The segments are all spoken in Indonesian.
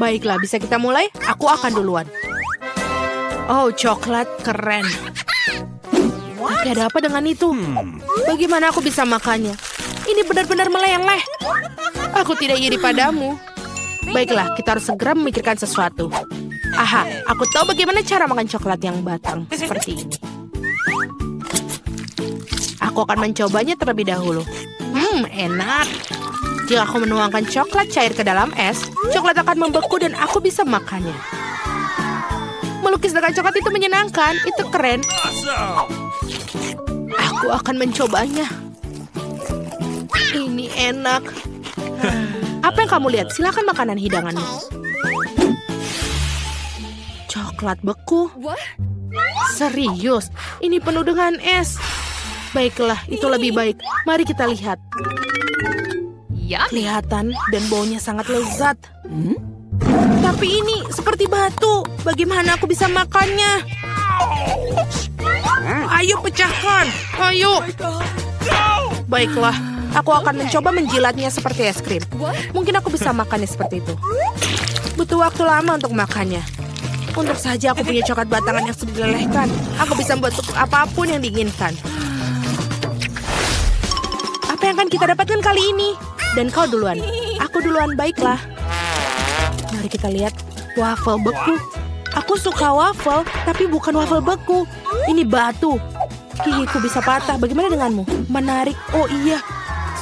Baiklah, bisa kita mulai? Aku akan duluan. Oh, coklat keren. Tapi ada apa dengan itu? Bagaimana aku bisa makannya? Ini benar-benar meleleh. Aku tidak iri padamu. Baiklah, kita harus segera memikirkan sesuatu. Aha, aku tahu bagaimana cara makan coklat yang batang. Seperti ini. Aku akan mencobanya terlebih dahulu. Enak. Jika aku menuangkan coklat cair ke dalam es, coklat akan membeku dan aku bisa makannya. Melukis dengan coklat itu menyenangkan. Itu keren. Aku akan mencobanya. Ini enak. Apa yang kamu lihat? Silakan makanan hidanganmu. Coklat beku. Serius? Ini penuh dengan es. Baiklah, itu lebih baik. Mari kita lihat. Kelihatan dan baunya sangat lezat. Tapi ini seperti batu. Bagaimana aku bisa makannya? Ayo pecahkan. Ayo. Baiklah, aku akan mencoba menjilatnya seperti es krim. Mungkin aku bisa makannya seperti itu. Butuh waktu lama untuk makannya. Untuk saja aku punya coklat batangan yang sudah dilelehkan. Aku bisa membuat apapun yang diinginkan. Apa yang akan kita dapatkan kali ini? Dan kau duluan. Aku duluan, baiklah. Mari kita lihat. Waffle beku. Aku suka waffle, tapi bukan waffle beku. Ini batu. Gigiku bisa patah. Bagaimana denganmu? Menarik. Oh iya.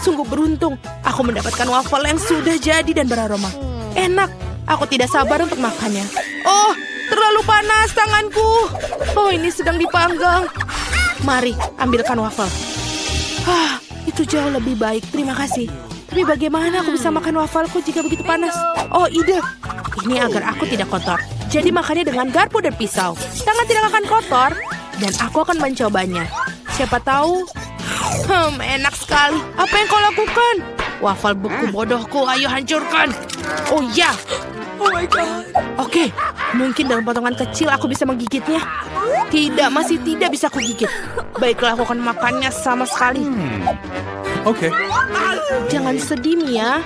Sungguh beruntung. Aku mendapatkan waffle yang sudah jadi dan beraroma. Enak. Aku tidak sabar untuk makannya. Oh, terlalu panas tanganku. Oh, ini sedang dipanggang. Mari, ambilkan waffle. Itu jauh lebih baik. Terima kasih. Tapi bagaimana aku bisa makan wafelku jika begitu panas? Oh, ide. Ini agar aku tidak kotor. Jadi makannya dengan garpu dan pisau. Tangan tidak akan kotor. Dan aku akan mencobanya. Siapa tahu? Enak sekali. Apa yang kau lakukan? Wafel beku bodohku, ayo hancurkan. Oh ya. Oh my God. Oke, mungkin dalam potongan kecil aku bisa menggigitnya. Tidak, masih tidak bisa aku gigit. Baiklah, aku akan makannya sama sekali. Oke. Jangan sedih, Mia.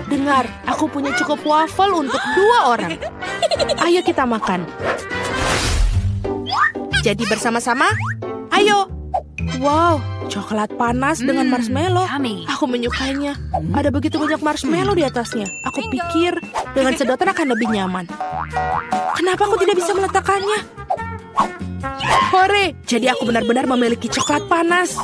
Dengar, aku punya cukup waffle untuk 2 orang. Ayo kita makan. Jadi bersama-sama, ayo. Wow, coklat panas dengan marshmallow. Aku menyukainya. Ada begitu banyak marshmallow di atasnya. Aku pikir dengan sedotan akan lebih nyaman. Kenapa aku tidak bisa meletakkannya? Hore, jadi aku benar-benar memiliki coklat panas.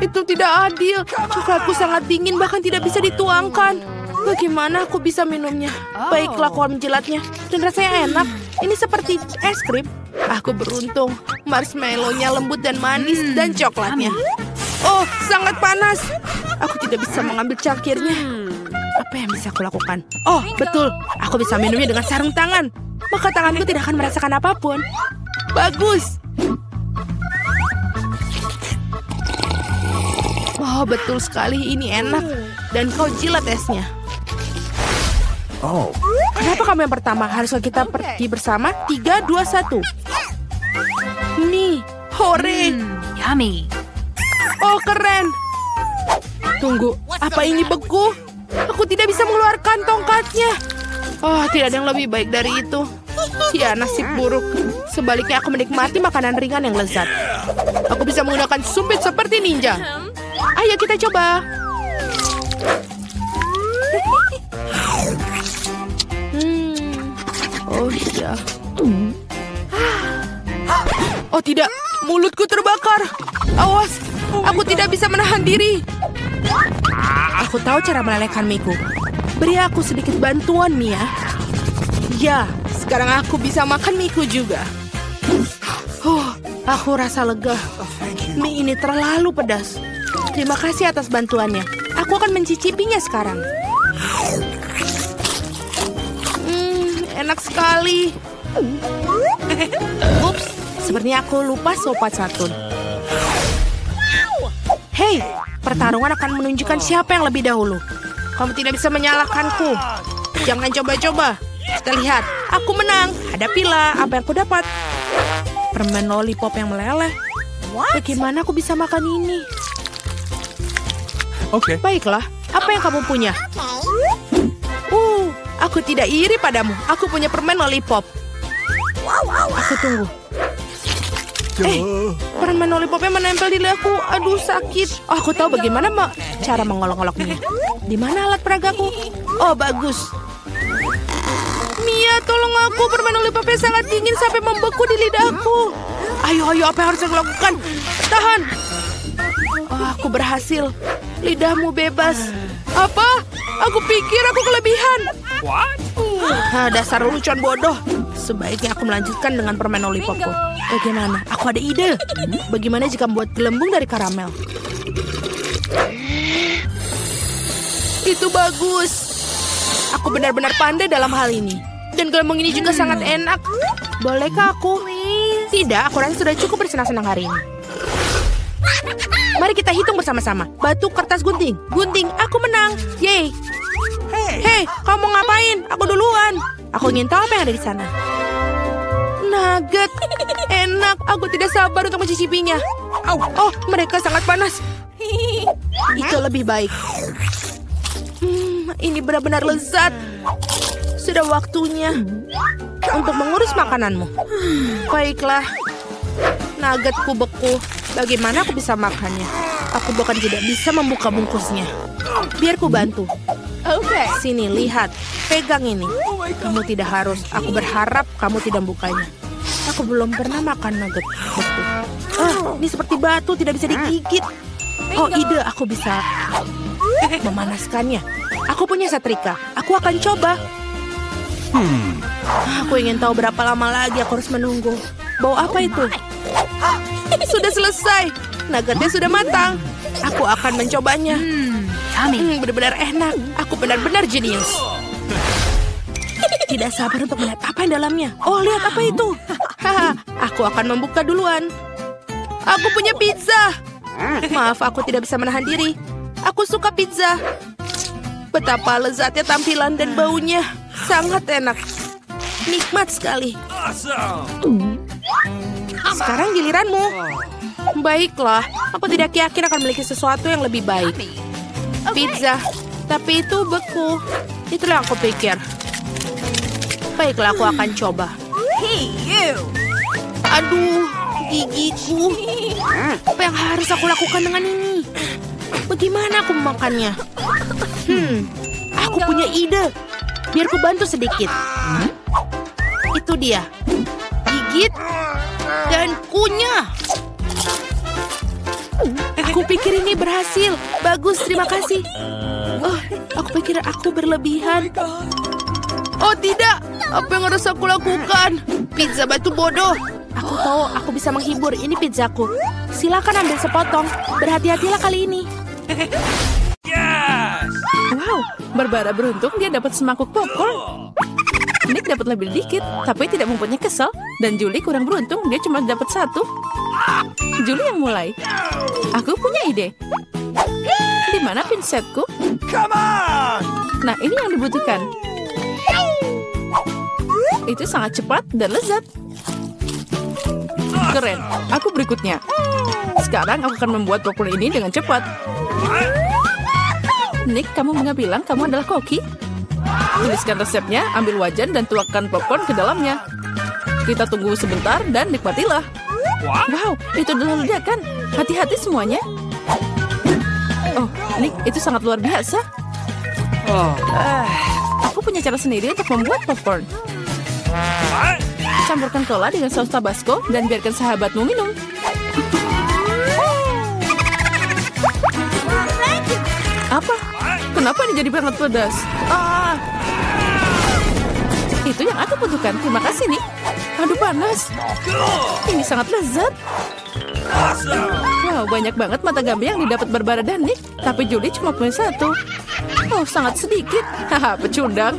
Itu tidak adil. Coklatku sangat dingin, bahkan tidak bisa dituangkan. Bagaimana aku bisa minumnya? Baiklah, aku akan menjilatnya. Dan rasanya enak. Ini seperti es krim. Aku beruntung. Marshmallow-nya lembut dan manis dan coklatnya. Oh, sangat panas. Aku tidak bisa mengambil cangkirnya. Apa yang bisa aku lakukan? Oh, betul. Aku bisa minumnya dengan sarung tangan. Maka tanganku tidak akan merasakan apapun. Bagus. Oh, betul sekali. Ini enak. Dan kau jilat esnya. Oh. Kenapa kamu yang pertama? Haruskah kita pergi bersama? 3, 2, 1. Nih, hore. Yummy. Oh, keren. Tunggu, apa ini beku? Aku tidak bisa mengeluarkan tongkatnya. Oh, tidak ada yang lebih baik dari itu. Ya, nasib buruk. Sebaliknya aku menikmati makanan ringan yang lezat. Aku bisa menggunakan sumpit seperti ninja. Ayo kita coba. Oh iya. Oh tidak, mulutku terbakar. Awas, aku tidak bisa menahan diri. Aku tahu cara melelehkan miku. Beri aku sedikit bantuan, Mia. Ya, sekarang aku bisa makan miku juga. Aku rasa lega. Mie ini terlalu pedas. Terima kasih atas bantuannya. Aku akan mencicipinya sekarang. Enak sekali. Ups, sepertinya aku lupa sopat satun. Hei, pertarungan akan menunjukkan siapa yang lebih dahulu. Kamu tidak bisa menyalahkanku. Jangan coba-coba. Kita lihat, aku menang. Hadapilah apa yang aku dapat. Permen lollipop yang meleleh. Bagaimana aku bisa makan ini? Oke. Baiklah, apa yang kamu punya? Aku tidak iri padamu. Aku punya permen lollipop. Aku tunggu. Permen lollipopnya menempel di lidaku. Aduh, sakit. Oh, aku tahu bagaimana cara mengolok-oloknya. Di mana alat peragaku? Oh, bagus. Mia, tolong aku. Permen lollipopnya sangat dingin sampai membeku di lidahku. Ayo, apa yang harus aku lakukan? Tahan. Oh, aku berhasil. Lidahmu bebas. Apa? Aku pikir aku kelebihan. Dasar lelucon bodoh. Sebaiknya aku melanjutkan dengan permen lollipopku. Bagaimana? Aku ada ide. Bagaimana jika membuat gelembung dari karamel? Itu bagus. Aku benar-benar pandai dalam hal ini. Dan gelembung ini juga sangat enak. Bolehkah aku? Tidak, aku rasa sudah cukup bersenang-senang hari ini. Mari kita hitung bersama-sama. Batu, kertas, gunting. Gunting, aku menang. Yeay. Hei, kamu ngapain? Aku duluan. Aku ingin tahu apa yang ada di sana. Nugget. Enak, aku tidak sabar untuk mencicipinya. Oh, mereka sangat panas. Itu lebih baik. Ini benar-benar lezat. Sudah waktunya untuk mengurus makananmu. Baiklah. Nuggetku beku. Bagaimana aku bisa makannya? Aku bahkan tidak bisa membuka bungkusnya. Biar ku bantu. Oke. Sini, lihat. Pegang ini. Kamu tidak harus. Aku berharap kamu tidak membukanya. Aku belum pernah makan nugget beku. Ini seperti batu, tidak bisa digigit. Oh, ide. Aku bisa memanaskannya. Aku punya setrika. Aku akan coba. Aku ingin tahu berapa lama lagi aku harus menunggu. Bau apa itu? Sudah selesai. Nuggetnya sudah matang. Aku akan mencobanya. Benar-benar enak. Aku benar-benar jenius. Tidak sabar untuk melihat apa yang dalamnya. Oh, lihat apa itu. Aku akan membuka duluan. Aku punya pizza. Maaf, aku tidak bisa menahan diri. Aku suka pizza. Betapa lezatnya tampilan dan baunya. Sangat enak. Nikmat sekali. Sekarang giliranmu. Baiklah, aku tidak yakin akan memiliki sesuatu yang lebih baik. Pizza, tapi itu beku. Itulah yang aku pikir. Baiklah, aku akan coba. Aduh, gigiku. Apa yang harus aku lakukan dengan ini? Bagaimana aku memakannya? Aku punya ide. Biar ku bantu sedikit. Itu dia. Gigit dan kunyah. Aku pikir ini berhasil. Bagus, terima kasih. Oh, aku pikir aku berlebihan. Oh tidak, apa yang harus aku lakukan? Pizza batu bodoh. Aku tahu aku bisa menghibur. Ini pizzaku. Silakan ambil sepotong. Berhati-hatilah kali ini. Wow, Barbara beruntung dia dapat semangkuk popcorn. Nick dapat lebih dikit, tapi tidak membuatnya kesal. Dan Julie kurang beruntung, dia cuma dapat satu. Julie yang mulai. Aku punya ide. Di mana pinsetku? Nah, ini yang dibutuhkan. Itu sangat cepat dan lezat. Keren. Aku berikutnya. Sekarang aku akan membuat popcorn ini dengan cepat. Nick, kamu bilang kamu adalah koki? Tuliskan resepnya, ambil wajan dan tuangkan popcorn ke dalamnya. Kita tunggu sebentar dan nikmatilah. Wow, itu adalah ledakan. Hati-hati semuanya. Oh, Nick, itu sangat luar biasa. Aku punya cara sendiri untuk membuat popcorn. Campurkan cola dengan saus tabasco dan biarkan sahabatmu minum. Apa? Kenapa ini jadi sangat pedas? Itu yang aku butuhkan. Terima kasih, Nick. Aduh, panas. Ini sangat lezat. Wow, banyak banget mata gambar yang didapat Barbara dan Nick. Tapi Julie cuma punya satu. Oh, sangat sedikit. Haha, pecundang.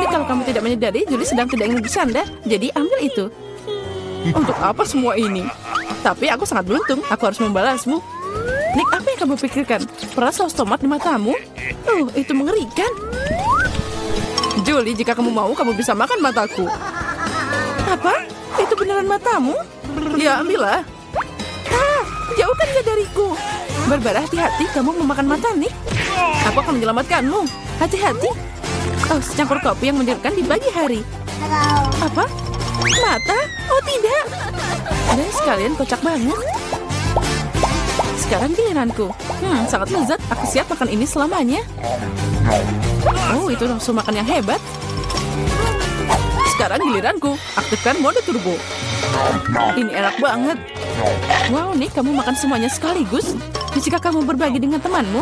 Nick, kalau kamu tidak menyadari, Julie sedang tidak ingin bercanda. Jadi ambil itu. Untuk apa semua ini? Tapi aku sangat beruntung. Aku harus membalasmu. Nick, apa yang kamu pikirkan? Peras saus tomat di matamu? Itu mengerikan. Julie, jika kamu mau, kamu bisa makan mataku. Apa? Itu beneran matamu? Ya, ambillah. Jauhkan dia dariku. Barbara, hati-hati, kamu memakan mata, Nick. Aku akan menyelamatkanmu. Hati-hati. Oh, secangkir kopi yang menyegarkan di pagi hari. Apa? Mata? Oh tidak. Dan sekalian kocak banget. Sekarang giliranku. Sangat lezat. Aku siap makan ini selamanya. Oh, itu nafsu makan yang hebat. Sekarang giliranku. Aktifkan mode turbo. Ini enak banget. Wow, Nick, kamu makan semuanya sekaligus. Jika kamu berbagi dengan temanmu?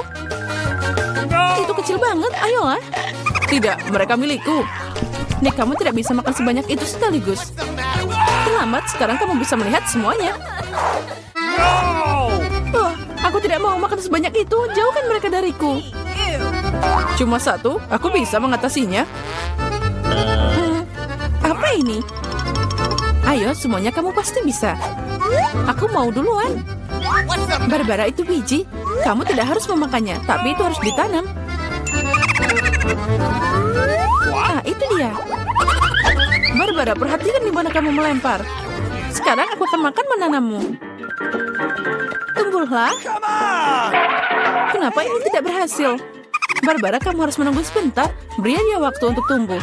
Itu kecil banget, ayolah. Tidak, mereka milikku. Nick, kamu tidak bisa makan sebanyak itu sekaligus. Terlambat, sekarang kamu bisa melihat semuanya. Oh, aku tidak mau makan sebanyak itu. Jauhkan mereka dariku. Cuma satu, aku bisa mengatasinya. Apa ini? Ayo, semuanya kamu pasti bisa. Aku mau duluan. Barbara, itu biji. Kamu tidak harus memakannya, tapi itu harus ditanam. Ah, itu dia. Barbara, perhatikan di mana kamu melempar. Sekarang aku akan makan menanammu. Tumbuhlah. Kenapa ini tidak berhasil? Barbara, kamu harus menunggu sebentar. Beri dia waktu untuk tumbuh.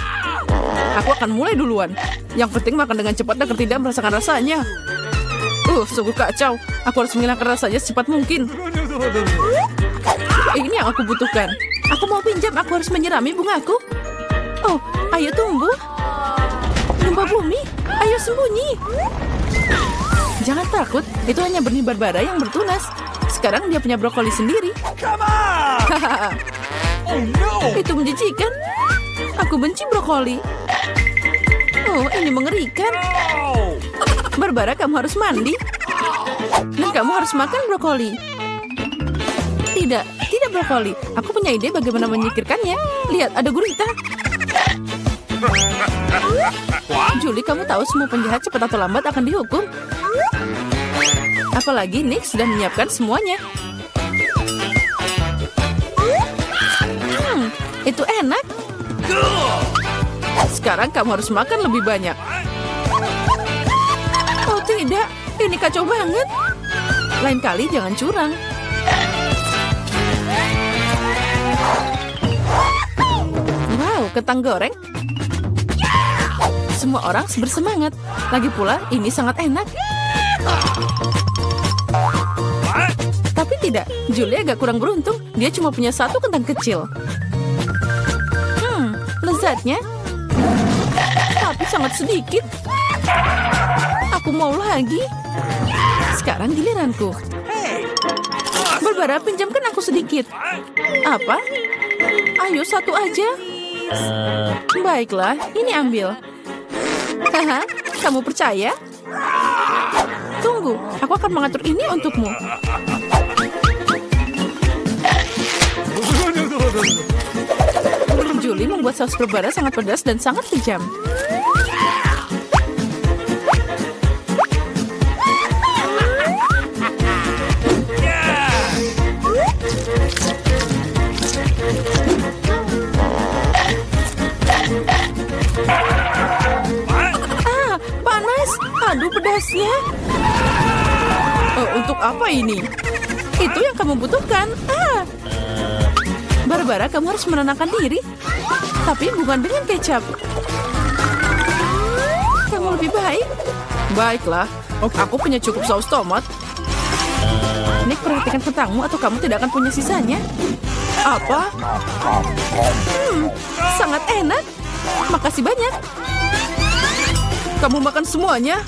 Aku akan mulai duluan. Yang penting makan dengan cepat agar tidak merasakan rasanya. Sungguh kacau. Aku harus menghilangkan rasanya secepat mungkin. Ini yang aku butuhkan. Aku mau pinjam, aku harus menyirami bungaku. Oh, ayo tumbuh. Lumba bumi, ayo sembunyi. Jangan takut, itu hanya benih Barbara yang bertunas. Sekarang dia punya brokoli sendiri. Itu menjijikan. Aku benci brokoli. Oh, ini mengerikan. Barbara, kamu harus mandi. Dan kamu harus makan brokoli. Tidak brokoli. Aku punya ide bagaimana menyingkirkannya. Lihat, ada gurita. Julie, kamu tahu semua penjahat cepat atau lambat akan dihukum. Apalagi Nick sudah menyiapkan semuanya. Itu enak. Sekarang kamu harus makan lebih banyak. Oh tidak, ini kacau banget. Lain kali jangan curang. Wow, kentang goreng. Semua orang bersemangat. Lagi pula, ini sangat enak. Tapi tidak, Julie agak kurang beruntung. Dia cuma punya satu kentang kecil. Lezatnya. Tapi sangat sedikit. Aku mau lagi. Sekarang giliranku. Barbara, pinjamkan aku sedikit. Apa? Ayo, satu aja. Baiklah, ini ambil. Haha, kamu percaya? Tunggu, aku akan mengatur ini untukmu. Julie membuat saus Barbara sangat pedas dan sangat kejam. Panas. Aduh, pedasnya. Untuk apa ini? Itu yang kamu butuhkan. Barbara, kamu harus menenangkan diri. Tapi bukan dengan kecap. Kamu lebih baik. Baiklah, aku punya cukup saus tomat. Nick, perhatikan kentangmu atau kamu tidak akan punya sisanya. Apa? Sangat enak. Makasih banyak. Kamu makan semuanya.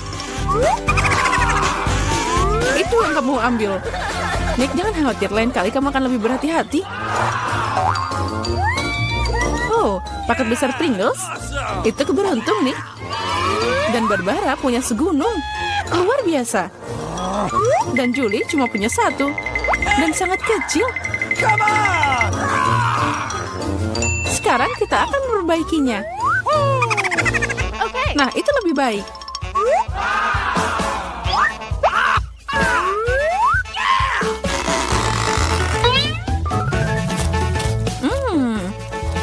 Itu yang kamu ambil. Nick, jangan khawatir. Lain kali kamu akan lebih berhati-hati. Oh, paket besar Pringles? Itu keberuntung, Nick. Dan Barbara punya segunung. Luar biasa. Dan Julie cuma punya satu. Dan sangat kecil. Sekarang kita akan memperbaikinya. Nah, itu lebih baik.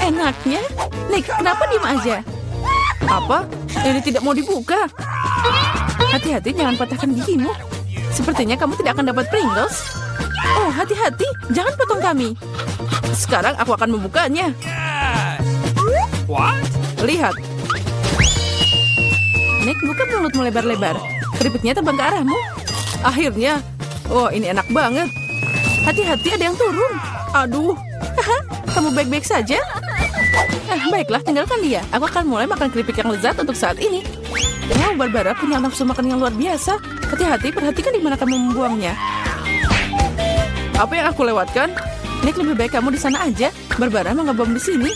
Enaknya. Nick, kenapa diem aja? Apa? Ini tidak mau dibuka. Hati-hati, jangan patahkan gigimu. Sepertinya kamu tidak akan dapat Pringles. Oh, hati-hati. Jangan potong kami. Sekarang aku akan membukanya. Lihat. Nick, buka mulutmu lebar-lebar. Keripiknya terbang ke arahmu. Akhirnya. Oh, ini enak banget. Hati-hati, ada yang turun. Aduh. Kamu baik-baik saja? Baiklah, tinggalkan dia. Aku akan mulai makan keripik yang lezat untuk saat ini. Wow, Barbara punya nafsu makan yang luar biasa. Hati-hati, perhatikan di mana kamu membuangnya. Apa yang aku lewatkan? Nick, lebih baik kamu di sana aja. Barbara mau ngebom di sini.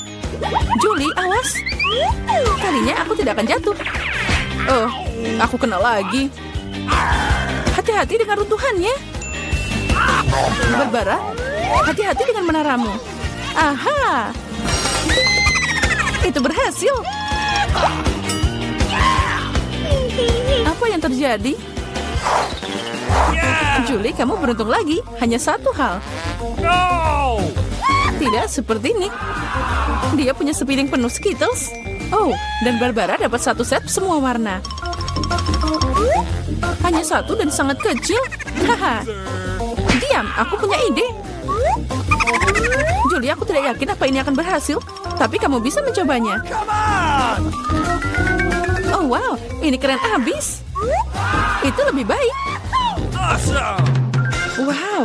Julie, awas. Kalinya aku tidak akan jatuh. Oh, aku kena lagi. Hati-hati dengan runtuhannya. Barbara, hati-hati dengan menaramu. Aha. Itu berhasil. Apa yang terjadi? Julie, kamu beruntung lagi. Hanya satu hal. Tidak seperti Nick. Dia punya sepiring penuh Skittles. Oh, dan Barbara dapat satu set semua warna. Hanya satu dan sangat kecil. Haha. Diam, aku punya ide. Julie, aku tidak yakin apa ini akan berhasil. Tapi kamu bisa mencobanya. Oh wow, ini keren abis. Itu lebih baik. Wow.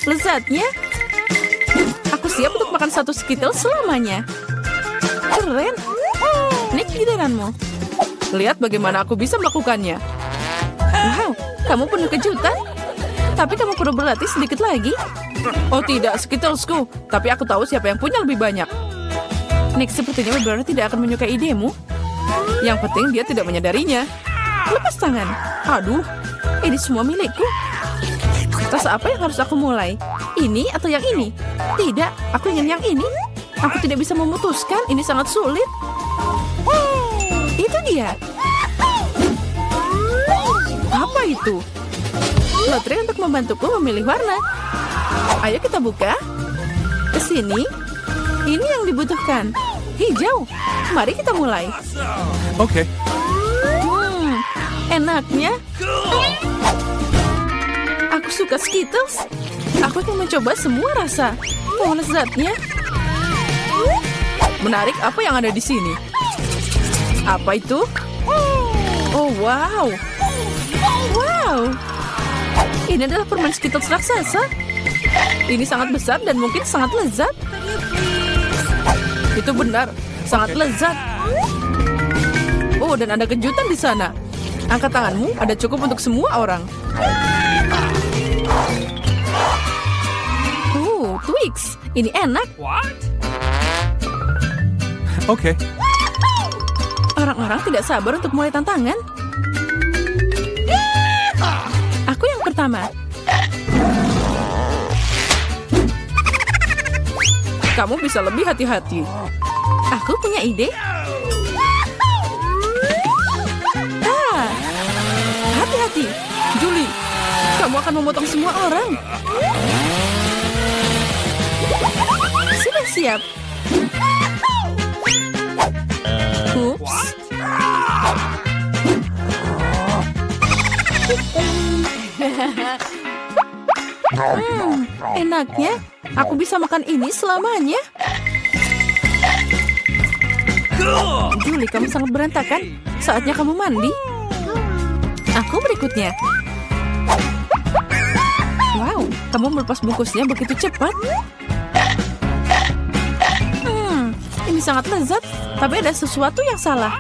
Lezatnya. Aku siap untuk makan satu Skittles selamanya. Keren. Nick, giliranmu. Lihat bagaimana aku bisa melakukannya. Wow, kamu penuh kejutan. Tapi kamu perlu berlatih sedikit lagi. Oh tidak, Skittlesku. Tapi aku tahu siapa yang punya lebih banyak. Nick, sepertinya Barbara tidak akan menyukai idemu. Yang penting dia tidak menyadarinya. Lepas tangan. Aduh, ini semua milikku. Terus apa yang harus aku mulai? Ini atau yang ini? Tidak, aku ingin yang ini. Aku tidak bisa memutuskan, ini sangat sulit. Itu dia. Apa itu? Lotre untuk membantuku memilih warna. Ayo kita buka. Kesini. Ini yang dibutuhkan. Hijau. Mari kita mulai. Oke. Enaknya. Aku suka Skittles. Aku akan mencoba semua rasa. Oh, lezatnya. Menarik, apa yang ada di sini? Apa itu? Oh, wow. Wow. Ini adalah permen Skittles raksasa. Ini sangat besar dan mungkin sangat lezat. Itu benar, sangat lezat. Oh, dan ada kejutan di sana. Angkat tanganmu, ada cukup untuk semua orang. Twix, ini enak. Oke. Orang-orang tidak sabar untuk mulai tantangan. Aku yang pertama. Kamu bisa lebih hati-hati. Aku punya ide. Hati-hati. Julie, kamu akan memotong semua orang. Sudah siap. Ups. Enaknya, aku bisa makan ini selamanya. Julie, kamu sangat berantakan. Saatnya kamu mandi. Aku berikutnya. Wow, kamu melepas bungkusnya begitu cepat. Ini sangat lezat, tapi ada sesuatu yang salah.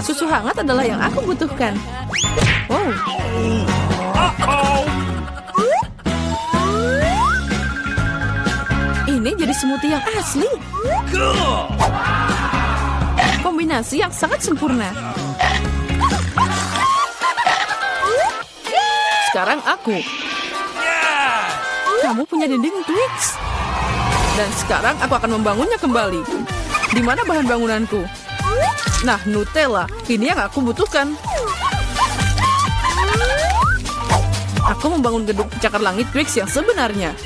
Susu hangat adalah yang aku butuhkan. Wow. Ini jadi smoothie yang asli. Kombinasi yang sangat sempurna. Sekarang aku. Kamu punya dinding Twix. Dan sekarang aku akan membangunnya kembali. Di mana bahan bangunanku? Nah, Nutella. Ini yang aku butuhkan. Aku membangun gedung pencakar langit Twix yang sebenarnya.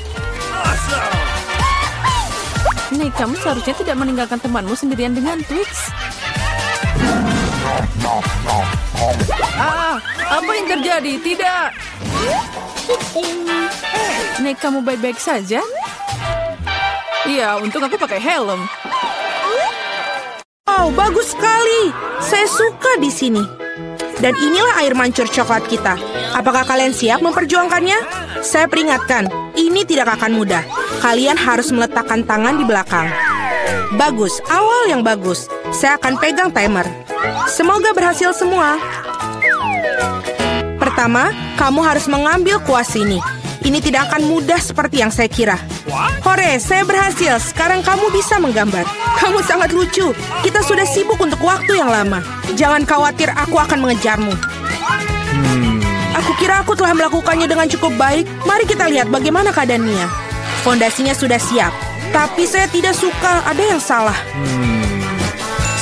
Nih, kamu seharusnya tidak meninggalkan temanmu sendirian dengan Twix. Apa yang terjadi? Tidak. Nih, kamu baik-baik saja? Iya, untung aku pakai helm. Oh, bagus sekali. Saya suka di sini. Dan inilah air mancur coklat kita. Apakah kalian siap memperjuangkannya? Saya peringatkan, ini tidak akan mudah. Kalian harus meletakkan tangan di belakang. Bagus, awal yang bagus. Saya akan pegang timer. Semoga berhasil semua. Pertama, kamu harus mengambil kuas ini. Ini tidak akan mudah seperti yang saya kira. Hore, saya berhasil. Sekarang kamu bisa menggambar. Kamu sangat lucu. Kita sudah sibuk untuk waktu yang lama. Jangan khawatir, aku akan mengejarmu. Aku kira aku telah melakukannya dengan cukup baik. Mari kita lihat bagaimana keadaan Mia. Fondasinya sudah siap. Tapi saya tidak suka, ada yang salah.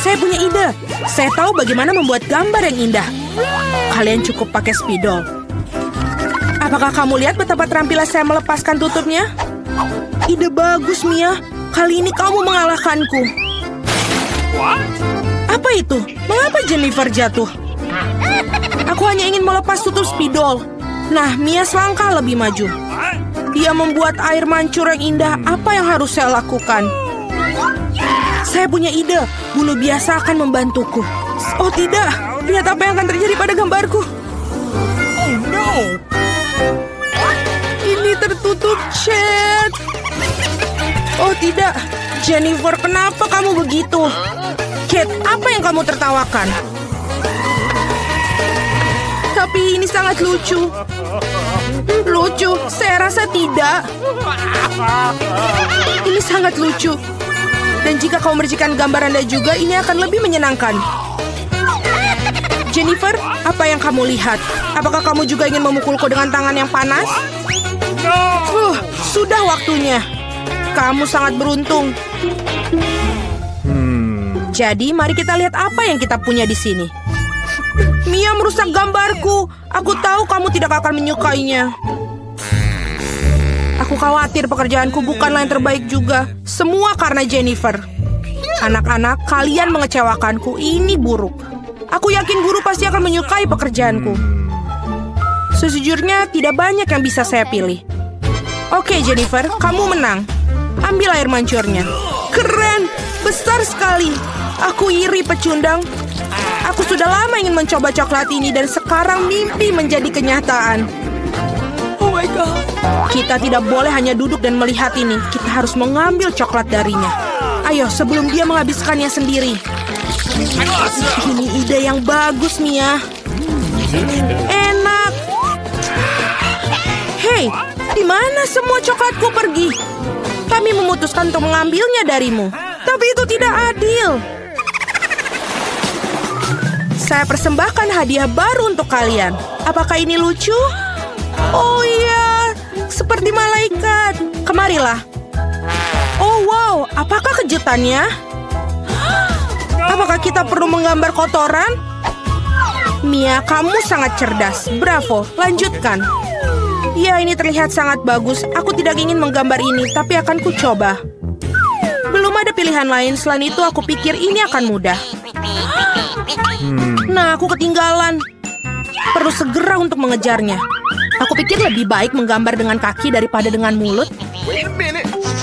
Saya punya ide. Saya tahu bagaimana membuat gambar yang indah. Kalian cukup pakai spidol. Apakah kamu lihat betapa terampilnya saya melepaskan tutupnya? Ide bagus, Mia. Kali ini kamu mengalahkanku. Apa itu? Mengapa Jennifer jatuh? Aku hanya ingin melepas tutup spidol. Nah, Mia selangkah lebih maju. Dia membuat air mancur yang indah. Apa yang harus saya lakukan? Saya punya ide. Bulu biasa akan membantuku. Oh tidak, lihat apa yang akan terjadi pada gambarku. Oh no. Ini tertutup cat. Oh tidak, Jennifer, kenapa kamu begitu? Kate, apa yang kamu tertawakan? Tapi ini sangat lucu. Lucu? Saya rasa tidak. Ini sangat lucu. Dan jika kau mercikan gambar Anda juga, ini akan lebih menyenangkan. Jennifer, apa yang kamu lihat? Apakah kamu juga ingin memukulku dengan tangan yang panas? Sudah waktunya. Kamu sangat beruntung. Jadi, mari kita lihat apa yang kita punya di sini. Mia merusak gambarku. Aku tahu kamu tidak akan menyukainya. Aku khawatir pekerjaanku bukanlah yang terbaik juga. Semua karena Jennifer. Anak-anak, kalian mengecewakanku. Ini buruk. Aku yakin guru pasti akan menyukai pekerjaanku. Sejujurnya, tidak banyak yang bisa saya pilih. Oke, Jennifer, kamu menang. Ambil air mancurnya. Keren, besar sekali. Aku iri, pecundang. Aku sudah lama ingin mencoba coklat ini dan sekarang mimpi menjadi kenyataan. Oh my God. Kita tidak boleh hanya duduk dan melihat ini. Kita harus mengambil coklat darinya. Ayo, sebelum dia menghabiskannya sendiri. Ini ide yang bagus, Mia. Enak. Hei, di mana semua coklatku pergi? Kami memutuskan untuk mengambilnya darimu. Tapi itu tidak adil. Saya persembahkan hadiah baru untuk kalian. Apakah ini lucu? Oh iya, seperti malaikat. Kemarilah. Oh wow, apakah kejutannya? Apakah kita perlu menggambar kotoran? Mia, kamu sangat cerdas. Bravo, lanjutkan. Ya, ini terlihat sangat bagus. Aku tidak ingin menggambar ini, tapi akan kucoba. Belum ada pilihan lain. Selain itu, aku pikir ini akan mudah. Nah, aku ketinggalan. Perlu segera untuk mengejarnya. Aku pikir lebih baik menggambar dengan kaki daripada dengan mulut.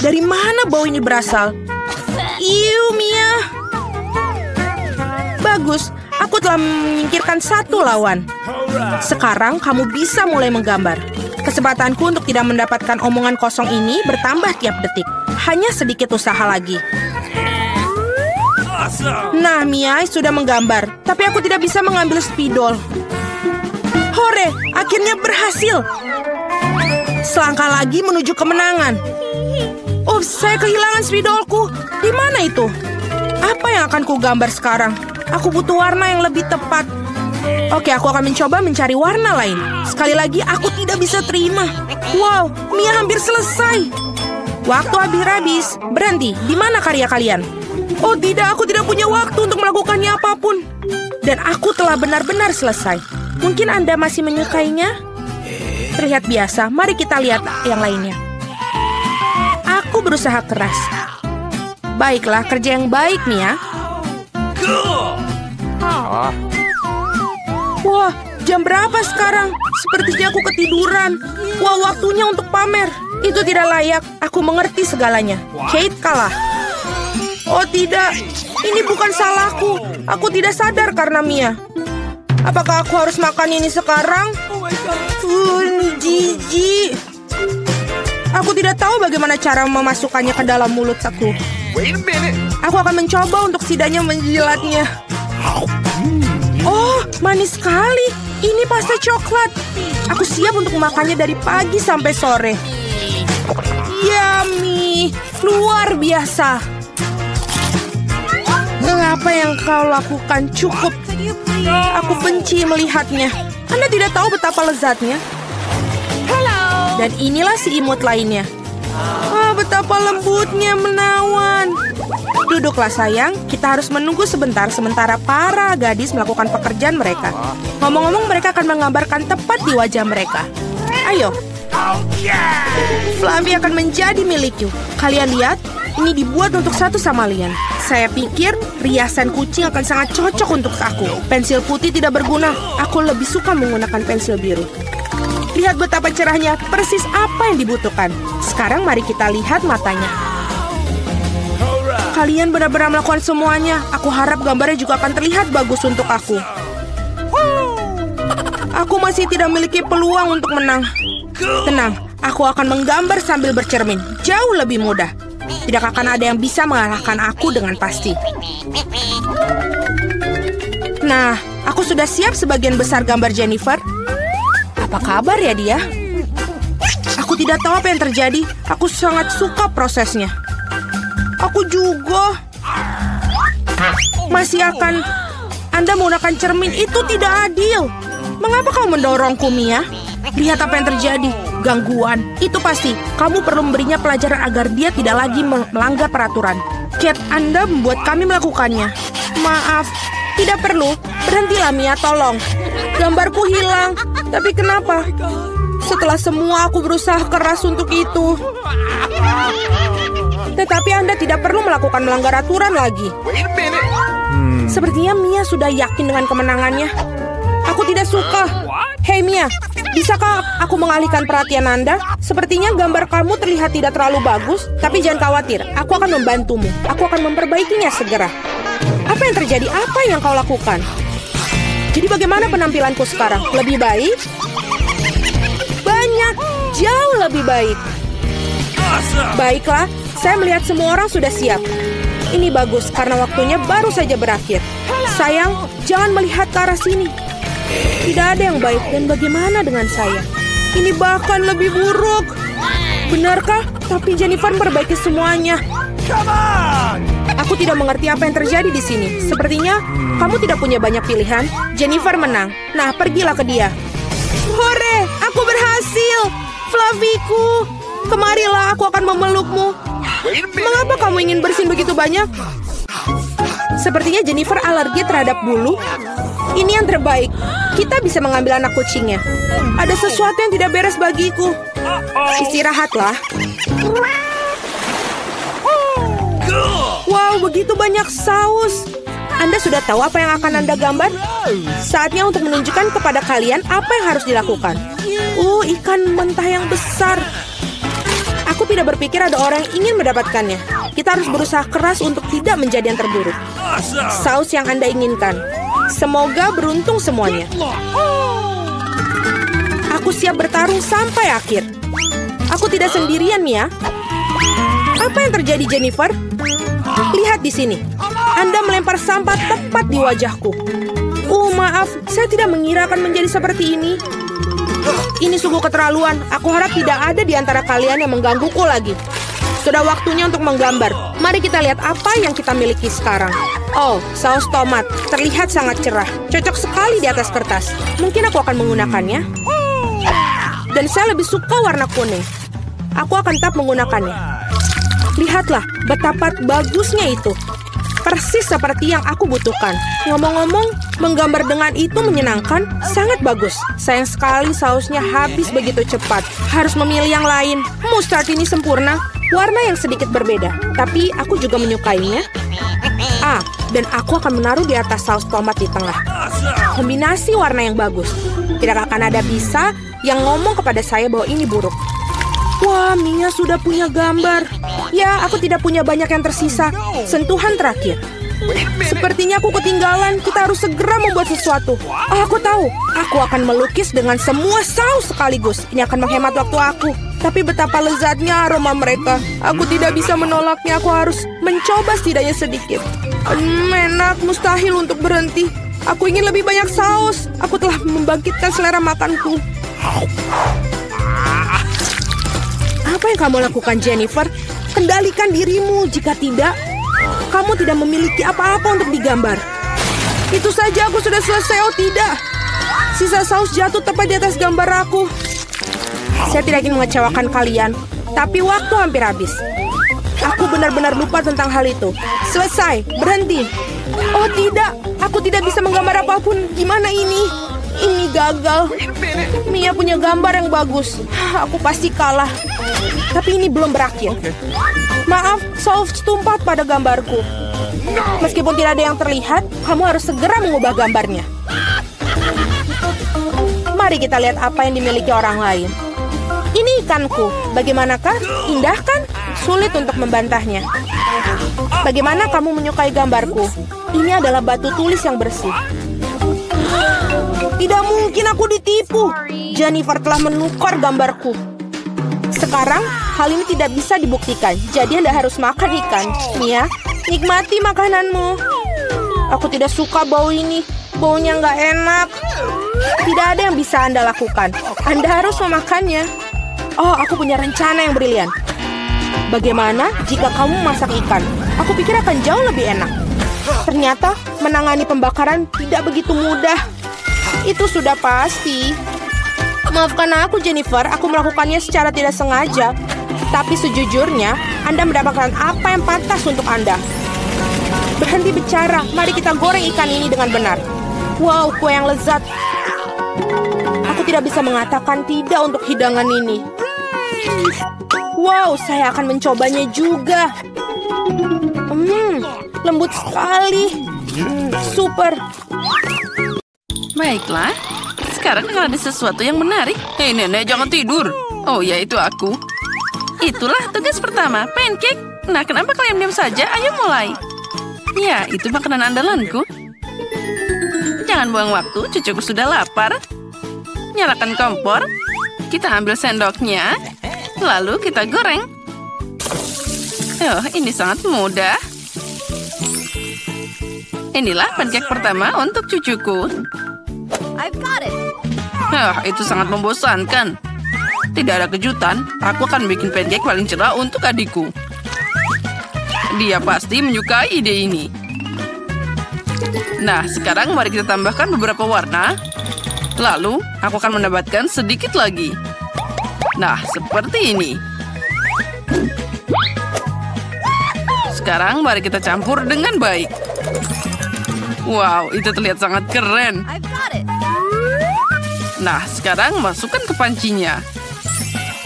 Dari mana bau ini berasal? Iu, Mia. Bagus, aku telah menyingkirkan satu lawan. Sekarang kamu bisa mulai menggambar. Kesempatanku untuk tidak mendapatkan omongan kosong ini bertambah tiap detik. Hanya sedikit usaha lagi. Nah, Mia sudah menggambar. Tapi aku tidak bisa mengambil spidol. Hore, akhirnya berhasil. Selangkah lagi menuju kemenangan. Oh, saya kehilangan spidolku. Di mana itu? Apa yang akan ku gambar sekarang? Aku butuh warna yang lebih tepat. Oke, aku akan mencoba mencari warna lain. Sekali lagi, aku tidak bisa terima. Wow, Mia hampir selesai. Waktu habis. Berhenti, di mana karya kalian? Oh tidak, aku tidak punya waktu untuk melakukannya apapun. Dan aku telah benar-benar selesai. Mungkin Anda masih menyukainya? Terlihat biasa, mari kita lihat yang lainnya. Aku berusaha keras. Baiklah, kerja yang baik, Mia. Wah, jam berapa sekarang? Sepertinya aku ketiduran. Wah, waktunya untuk pamer. Itu tidak layak. Aku mengerti segalanya. Kate kalah. Oh tidak, ini bukan salahku. Aku tidak sadar karena Mia. Apakah aku harus makan ini sekarang? Jijik. Aku tidak tahu bagaimana cara memasukkannya ke dalam mulut aku. Aku akan mencoba untuk setidaknya menjilatnya. Oh, manis sekali. Ini pasta coklat. Aku siap untuk memakannya dari pagi sampai sore. Yummy, luar biasa. Apa yang kau lakukan cukup. Aku benci melihatnya. Anda tidak tahu betapa lezatnya. Dan inilah si imut lainnya. Betapa lembutnya menawan. Duduklah sayang, kita harus menunggu sebentar sementara para gadis melakukan pekerjaan mereka. Ngomong-ngomong, mereka akan menggambarkan tepat di wajah mereka. Ayo. Fluffy akan menjadi milikku. Kalian lihat, ini dibuat untuk satu sama lain. Saya pikir riasan kucing akan sangat cocok untuk aku. Pensil putih tidak berguna. Aku lebih suka menggunakan pensil biru. Lihat betapa cerahnya, persis apa yang dibutuhkan. Sekarang mari kita lihat matanya. Kalian benar-benar melakukan semuanya. Aku harap gambarnya juga akan terlihat bagus untuk aku. Aku masih tidak memiliki peluang untuk menang. Tenang, aku akan menggambar sambil bercermin. Jauh lebih mudah. Tidak akan ada yang bisa mengalahkan aku dengan pasti. Nah, aku sudah siap sebagian besar gambar Jennifer. Apa kabar ya dia? Aku tidak tahu apa yang terjadi. Aku sangat suka prosesnya. Aku juga. Masih akan Anda menggunakan cermin, itu tidak adil. Mengapa kau mendorongku, Mia? Lihat apa yang terjadi. Gangguan. Itu pasti. Kamu perlu memberinya pelajaran agar dia tidak lagi melanggar peraturan. Kate, Anda membuat kami melakukannya. Maaf. Tidak perlu. Berhentilah, Mia, tolong. Gambarku hilang. Tapi kenapa? Setelah semua aku berusaha keras untuk itu. Tetapi Anda tidak perlu melakukan melanggar aturan lagi. Sepertinya Mia sudah yakin dengan kemenangannya. Aku tidak suka. Hei Mia, bisakah aku mengalihkan perhatian Anda? Sepertinya gambar kamu terlihat tidak terlalu bagus. Tapi jangan khawatir, aku akan membantumu. Aku akan memperbaikinya segera. Apa yang terjadi? Apa yang kau lakukan? Jadi bagaimana penampilanku sekarang? Lebih baik? Banyak, jauh lebih baik. Baiklah, saya melihat semua orang sudah siap. Ini bagus karena waktunya baru saja berakhir. Sayang, jangan melihat ke arah sini. Tidak ada yang baik, dan bagaimana dengan saya? Ini bahkan lebih buruk. Benarkah? Tapi Jennifer memperbaiki semuanya. Aku tidak mengerti apa yang terjadi di sini. Sepertinya kamu tidak punya banyak pilihan. Jennifer menang. Nah, pergilah ke dia. Hore, aku berhasil. Fluffyku, kemarilah, aku akan memelukmu. Mengapa kamu ingin bersin begitu banyak? Sepertinya Jennifer alergi terhadap bulu. Ini yang terbaik. Kita bisa mengambil anak kucingnya. Ada sesuatu yang tidak beres bagiku. Istirahatlah. Wow, begitu banyak saus. Anda sudah tahu apa yang akan Anda gambar? Saatnya untuk menunjukkan kepada kalian apa yang harus dilakukan. Ikan mentah yang besar. Aku tidak berpikir ada orang yang ingin mendapatkannya. Kita harus berusaha keras untuk tidak menjadi yang terburuk. Saus yang Anda inginkan. Semoga beruntung semuanya. Aku siap bertarung sampai akhir. Aku tidak sendirian, Mia. Apa yang terjadi, Jennifer? Lihat di sini. Anda melempar sampah tepat di wajahku. Maaf, saya tidak mengira akan menjadi seperti ini. Ini sungguh keterlaluan. Aku harap tidak ada di antara kalian yang menggangguku lagi. Sudah waktunya untuk menggambar. Mari kita lihat apa yang kita miliki sekarang. Saus tomat. Terlihat sangat cerah. Cocok sekali di atas kertas. Mungkin aku akan menggunakannya. Dan saya lebih suka warna kuning. Aku akan tetap menggunakannya. Lihatlah betapa bagusnya itu. Persis seperti yang aku butuhkan. Ngomong-ngomong, menggambar dengan itu menyenangkan, sangat bagus. Sayang sekali sausnya habis begitu cepat. Harus memilih yang lain. Mustard ini sempurna. Warna yang sedikit berbeda. Tapi aku juga menyukainya. Dan aku akan menaruh di atas saus tomat di tengah. Kombinasi warna yang bagus. Tidak akan ada bisa yang ngomong kepada saya bahwa ini buruk. Wah, Mia sudah punya gambar. Ya, aku tidak punya banyak yang tersisa. Sentuhan terakhir. Sepertinya aku ketinggalan. Kita harus segera membuat sesuatu. Oh, aku tahu. Aku akan melukis dengan semua saus sekaligus. Ini akan menghemat waktu aku. Tapi betapa lezatnya aroma mereka. Aku tidak bisa menolaknya. Aku harus mencoba setidaknya sedikit. Enak, mustahil untuk berhenti. Aku ingin lebih banyak saus. Aku telah membangkitkan selera makanku. Apa yang kamu lakukan, Jennifer? Kendalikan dirimu. Jika tidak, kamu tidak memiliki apa-apa untuk digambar. Itu saja, aku sudah selesai. Oh tidak, sisa saus jatuh tepat di atas gambar aku. Saya tidak ingin mengecewakan kalian, tapi waktu hampir habis. Aku benar-benar lupa tentang hal itu. Selesai, berhenti. Oh tidak, aku tidak bisa menggambar apapun. Gimana ini? Ini gagal. Mia punya gambar yang bagus. Aku pasti kalah. Tapi ini belum berakhir. Maaf, saus tumpah pada gambarku. Meskipun tidak ada yang terlihat, kamu harus segera mengubah gambarnya. Mari kita lihat apa yang dimiliki orang lain. Ini ikanku. Bagaimanakah? Indah kan? Sulit untuk membantahnya. Bagaimana kamu menyukai gambarku? Ini adalah batu tulis yang bersih. Tidak mungkin aku ditipu. Jennifer telah menukar gambarku. Sekarang, hal ini tidak bisa dibuktikan. Jadi Anda harus makan ikan. Mia, nikmati makananmu. Aku tidak suka bau ini. Baunya nggak enak. Tidak ada yang bisa Anda lakukan. Anda harus memakannya. Oh, aku punya rencana yang brilian. Bagaimana jika kamu masak ikan? Aku pikir akan jauh lebih enak. Ternyata menangani pembakaran tidak begitu mudah. Itu sudah pasti. Maafkan aku, Jennifer. Aku melakukannya secara tidak sengaja. Tapi sejujurnya, Anda mendapatkan apa yang pantas untuk Anda. Berhenti bicara. Mari kita goreng ikan ini dengan benar. Wow, kue yang lezat. Aku tidak bisa mengatakan tidak untuk hidangan ini. Wow, saya akan mencobanya juga. Lembut sekali. Super. Baiklah, sekarang akan ada sesuatu yang menarik. Hei nenek, jangan tidur. Oh ya, itu aku. Itulah tugas pertama, pancake. Nah, kenapa kalian diam saja? Ayo mulai. Ya, itu makanan andalanku. Jangan buang waktu, cucuku sudah lapar. Nyalakan kompor. Kita ambil sendoknya. Lalu kita goreng. Oh, ini sangat mudah. Inilah pancake pertama untuk cucuku. Itu sangat membosankan. Tidak ada kejutan, aku akan bikin pancake paling cerah untuk adikku. Dia pasti menyukai ide ini. Nah, sekarang mari kita tambahkan beberapa warna. Lalu, aku akan menambahkan sedikit lagi. Nah, seperti ini. Sekarang mari kita campur dengan baik. Wow, itu terlihat sangat keren. Nah, sekarang masukkan ke pancinya.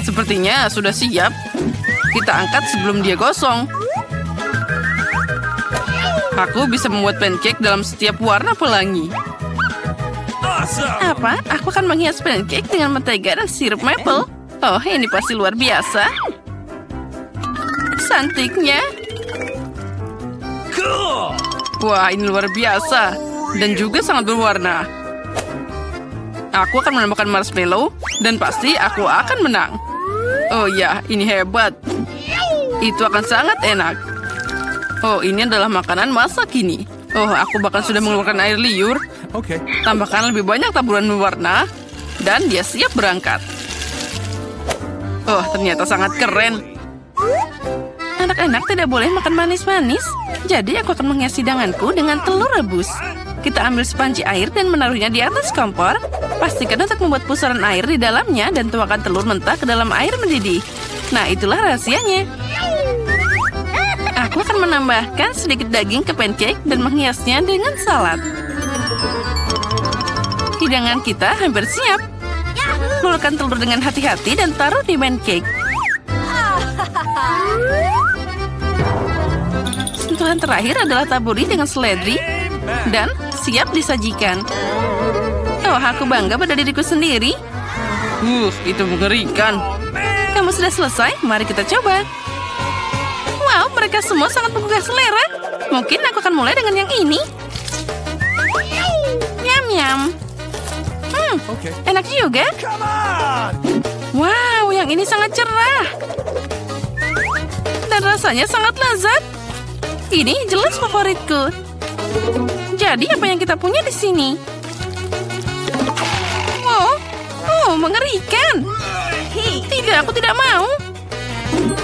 Sepertinya sudah siap. Kita angkat sebelum dia gosong. Aku bisa membuat pancake dalam setiap warna pelangi. Apa? Aku akan menghias pancake dengan mentega dan sirup maple. Oh, ini pasti luar biasa. Cantiknya. Wah, ini luar biasa. Dan juga sangat berwarna. Aku akan menambahkan marshmallow. Dan pasti aku akan menang. Oh ya, ini hebat. Itu akan sangat enak. Oh, ini adalah makanan masa kini. Oh, aku bahkan sudah mengeluarkan air liur. Oke. Tambahkan lebih banyak taburan warna. Dan dia siap berangkat. Oh, ternyata sangat keren. Anak-anak tidak boleh makan manis-manis. Jadi aku akan menghias hidanganku dengan telur rebus. Kita ambil sepanci air dan menaruhnya di atas kompor. Pastikan untuk membuat pusaran air di dalamnya dan tuangkan telur mentah ke dalam air mendidih. Nah, itulah rahasianya. Aku akan menambahkan sedikit daging ke pancake dan menghiasnya dengan salad. Hidangan kita hampir siap. Keluarkan telur dengan hati-hati dan taruh di pancake. Sentuhan terakhir adalah taburi dengan seledri dan siap disajikan. Oh, aku bangga pada diriku sendiri. Itu mengerikan. Kamu sudah selesai? Mari kita coba. Wow, mereka semua sangat menggugah selera. Mungkin aku akan mulai dengan yang ini. Nyam-nyam. Okay. Enak juga. Wow, yang ini sangat cerah. Dan rasanya sangat lezat. Ini jelas favoritku. Jadi apa yang kita punya di sini? Oh, mengerikan. Tidak, aku tidak mau.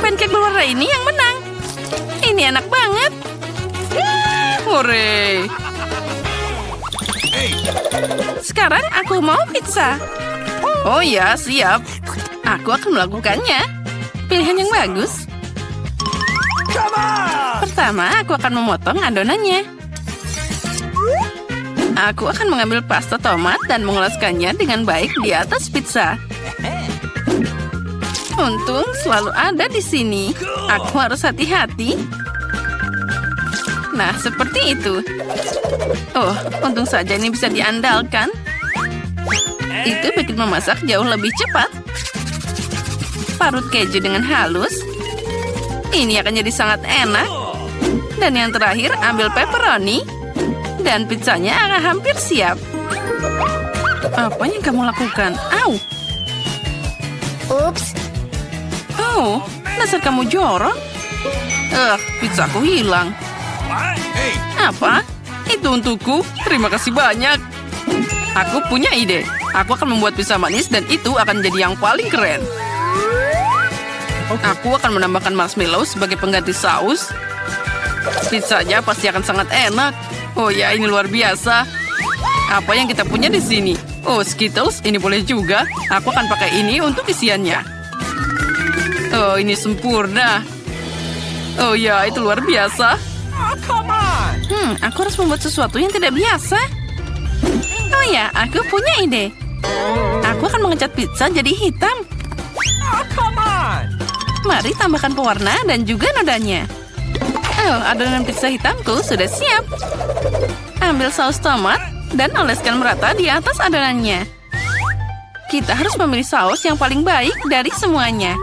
Pancake berwarna ini yang menang. Ini enak banget. Hore. Sekarang aku mau pizza. Oh ya, siap. Aku akan melakukannya. Pilihan yang bagus. Pertama, aku akan memotong adonannya. Aku akan mengambil pasta tomat dan mengoleskannya dengan baik di atas pizza. Untung selalu ada di sini. Aku harus hati-hati. Nah, seperti itu. Oh, untung saja ini bisa diandalkan. Itu bikin memasak jauh lebih cepat. Parut keju dengan halus. Ini akan jadi sangat enak. Dan yang terakhir, ambil pepperoni. Dan pizzanya akan hampir siap. Apa yang kamu lakukan? Au! Ups. Oh, dasar kamu jorok. Pizzaku hilang. Apa? Itu untukku? Terima kasih banyak. Aku punya ide. Aku akan membuat pizza manis dan itu akan jadi yang paling keren. Aku akan menambahkan marshmallow sebagai pengganti saus. Pizzanya pasti akan sangat enak. Oh ya, ini luar biasa. Apa yang kita punya di sini? Oh, Skittles, ini boleh juga. Aku akan pakai ini untuk isiannya. Oh, ini sempurna. Oh ya, itu luar biasa. Aku harus membuat sesuatu yang tidak biasa. Oh ya, aku punya ide. Aku akan mengecat pizza jadi hitam. Mari tambahkan pewarna dan juga nodanya. Oh, adonan pizza hitamku sudah siap. Ambil saus tomat dan oleskan merata di atas adonannya. Kita harus memilih saus yang paling baik dari semuanya.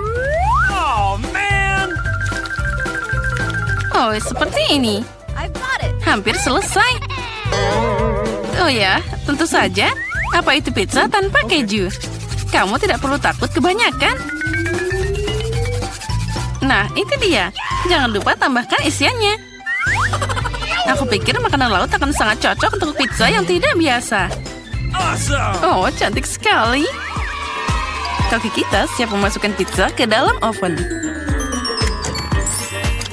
Oh, seperti ini. Hampir selesai. Oh ya, tentu saja. Apa itu pizza tanpa keju? Kamu tidak perlu takut kebanyakan. Nah, itu dia. Jangan lupa tambahkan isiannya. Aku pikir makanan laut akan sangat cocok untuk pizza yang tidak biasa. Oh, cantik sekali. Kaki kita siap memasukkan pizza ke dalam oven.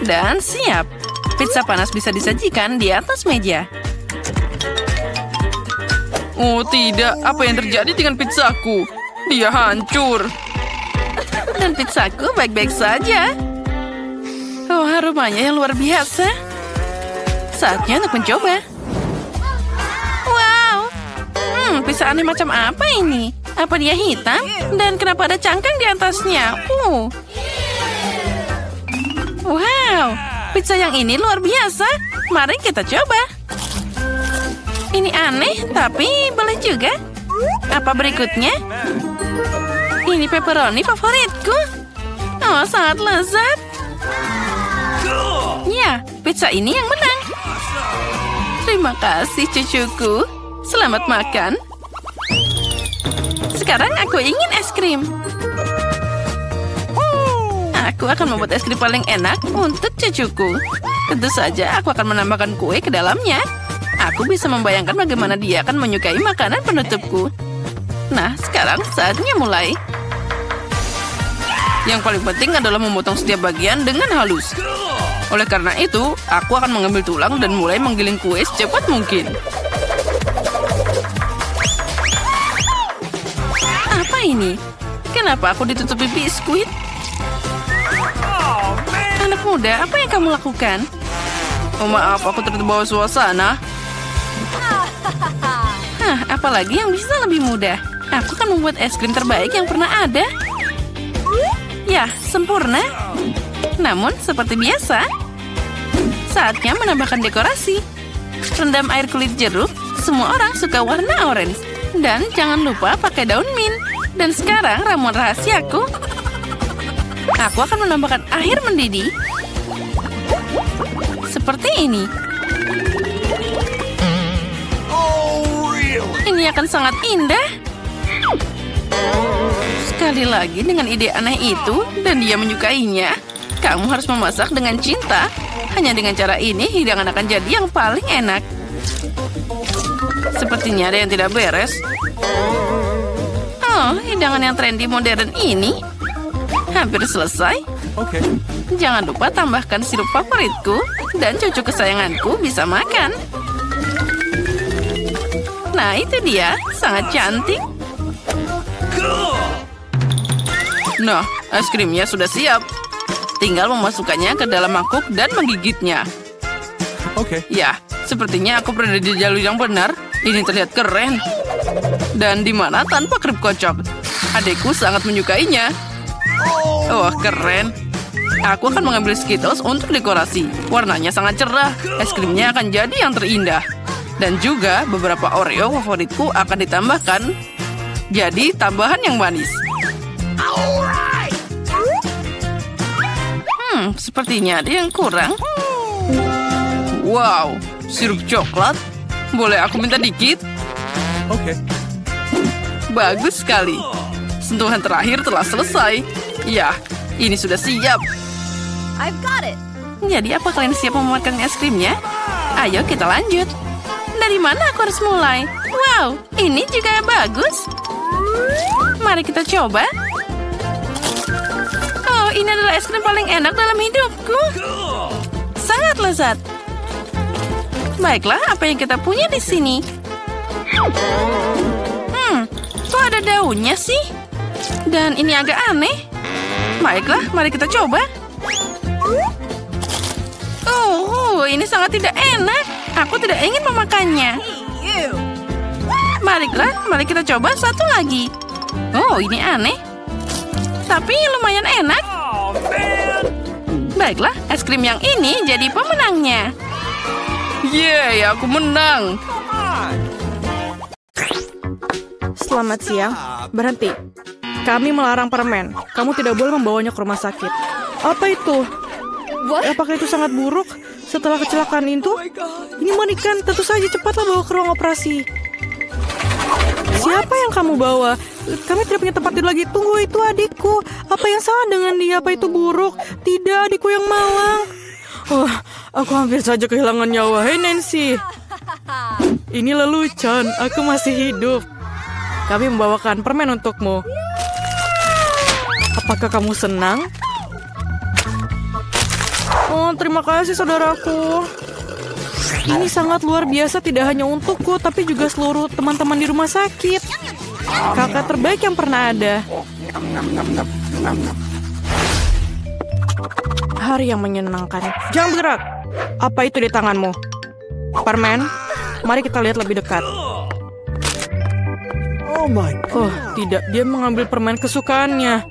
Dan siap. Pizza panas bisa disajikan di atas meja. Oh tidak, apa yang terjadi dengan pizzaku? Dia hancur. Dan pizzaku baik-baik saja. Oh, aromanya yang luar biasa. Saatnya untuk mencoba. Wow. Pizza aneh macam apa ini? Apa dia hitam? Dan kenapa ada cangkang di atasnya? Wow. Pizza yang ini luar biasa. Mari kita coba. Ini aneh, tapi boleh juga. Apa berikutnya? Ini pepperoni favoritku. Oh, sangat lezat. Ya, pizza ini yang menang. Terima kasih, cucuku. Selamat makan. Sekarang aku ingin es krim. Aku akan membuat es krim paling enak untuk cucuku. Tentu saja aku akan menambahkan kue ke dalamnya. Aku bisa membayangkan bagaimana dia akan menyukai makanan penutupku. Nah, sekarang saatnya mulai. Yang paling penting adalah memotong setiap bagian dengan halus. Oleh karena itu, aku akan mengambil tulang dan mulai menggiling kue secepat mungkin. Apa ini? Kenapa aku ditutupi biskuit? Anak muda, apa yang kamu lakukan? Oh maaf, aku terbawa suasana. Apalagi yang bisa lebih mudah. Aku akan membuat es krim terbaik yang pernah ada. Ya, sempurna. Namun, seperti biasa, saatnya menambahkan dekorasi. Rendam air kulit jeruk. Semua orang suka warna orange. Dan jangan lupa pakai daun mint. Dan sekarang ramuan rahasiaku. Aku akan menambahkan air mendidih. Seperti ini. Ini akan sangat indah. Sekali lagi dengan ide aneh itu, dan dia menyukainya. Kamu harus memasak dengan cinta. Hanya dengan cara ini, hidangan akan jadi yang paling enak. Sepertinya ada yang tidak beres. Oh, hidangan yang trendy modern ini hampir selesai. Okay. Jangan lupa tambahkan sirup favoritku, dan cucu kesayanganku bisa makan. Nah, itu dia. Sangat cantik. Nah, es krimnya sudah siap. Tinggal memasukkannya ke dalam mangkuk dan menggigitnya. Okay. Ya, sepertinya aku berada di jalur yang benar. Ini terlihat keren. Dan di mana tanpa kerip kocok. Adikku sangat menyukainya. Oh, keren. Aku akan mengambil Skittles untuk dekorasi. Warnanya sangat cerah. Es krimnya akan jadi yang terindah. Dan juga beberapa Oreo favoritku akan ditambahkan. Jadi tambahan yang manis. Sepertinya ada yang kurang. Wow, sirup coklat. Boleh aku minta dikit? Okay. Bagus sekali. Sentuhan terakhir telah selesai. Ya, ini sudah siap. I've got it. Jadi apa kalian siap memakan es krimnya? Ayo kita lanjut. Dari mana aku harus mulai? Wow, ini juga bagus. Mari kita coba. Oh, ini adalah es krim paling enak dalam hidupku. Sangat lezat. Baiklah, apa yang kita punya di sini? Kok ada daunnya sih? Dan ini agak aneh. Baiklah, mari kita coba. Oh, ini sangat tidak enak. Aku tidak ingin memakannya. Baiklah, mari kita coba satu lagi. Oh, ini aneh. Tapi lumayan enak. Baiklah, es krim yang ini jadi pemenangnya. Yeay, aku menang. Selamat siang. Berhenti. Kami melarang permen. Kamu tidak boleh membawanya ke rumah sakit. Apa itu? Apakah itu sangat buruk? Setelah kecelakaan itu? Ini mengerikan. Tentu saja cepatlah bawa ke ruang operasi. Siapa yang kamu bawa? Kami tidak punya tempat tidur lagi. Tunggu, itu adikku. Apa yang salah dengan dia? Apa itu buruk? Tidak, adikku yang malang. Aku hampir saja kehilangan nyawa. Hei Nancy. Ini lelucon. Aku masih hidup. Kami membawakan permen untukmu. Apakah kamu senang? Oh, terima kasih saudaraku. Ini sangat luar biasa, tidak hanya untukku, tapi juga seluruh teman-teman di rumah sakit. Kakak terbaik yang pernah ada. Hari yang menyenangkan. Jangan bergerak. Apa itu di tanganmu? Permen? Mari kita lihat lebih dekat. Oh my God. Oh, tidak. Dia mengambil permen kesukaannya.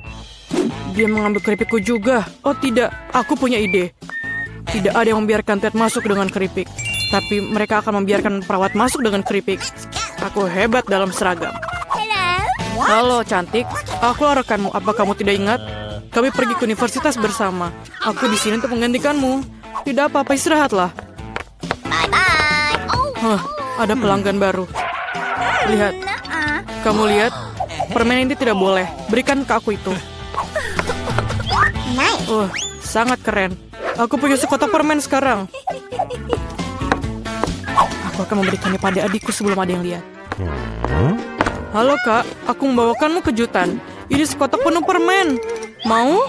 Dia mengambil keripikku juga. Oh, tidak. Aku punya ide. Tidak ada yang membiarkan Ted masuk dengan keripik. Tapi mereka akan membiarkan perawat masuk dengan keripik. Aku hebat dalam seragam. Halo, cantik. Aku rekanmu. Apa kamu tidak ingat? Kami pergi ke universitas bersama. Aku di sini untuk menggantikanmu. Tidak apa-apa, istirahatlah. Ada pelanggan baru. Lihat. Kamu lihat? Permen ini tidak boleh. Berikan ke aku itu. Sangat keren. Aku punya sekotak permen sekarang. Aku akan memberikannya pada adikku sebelum ada yang lihat. Halo kak, aku membawakanmu kejutan. Ini sekotak penuh permen. Mau?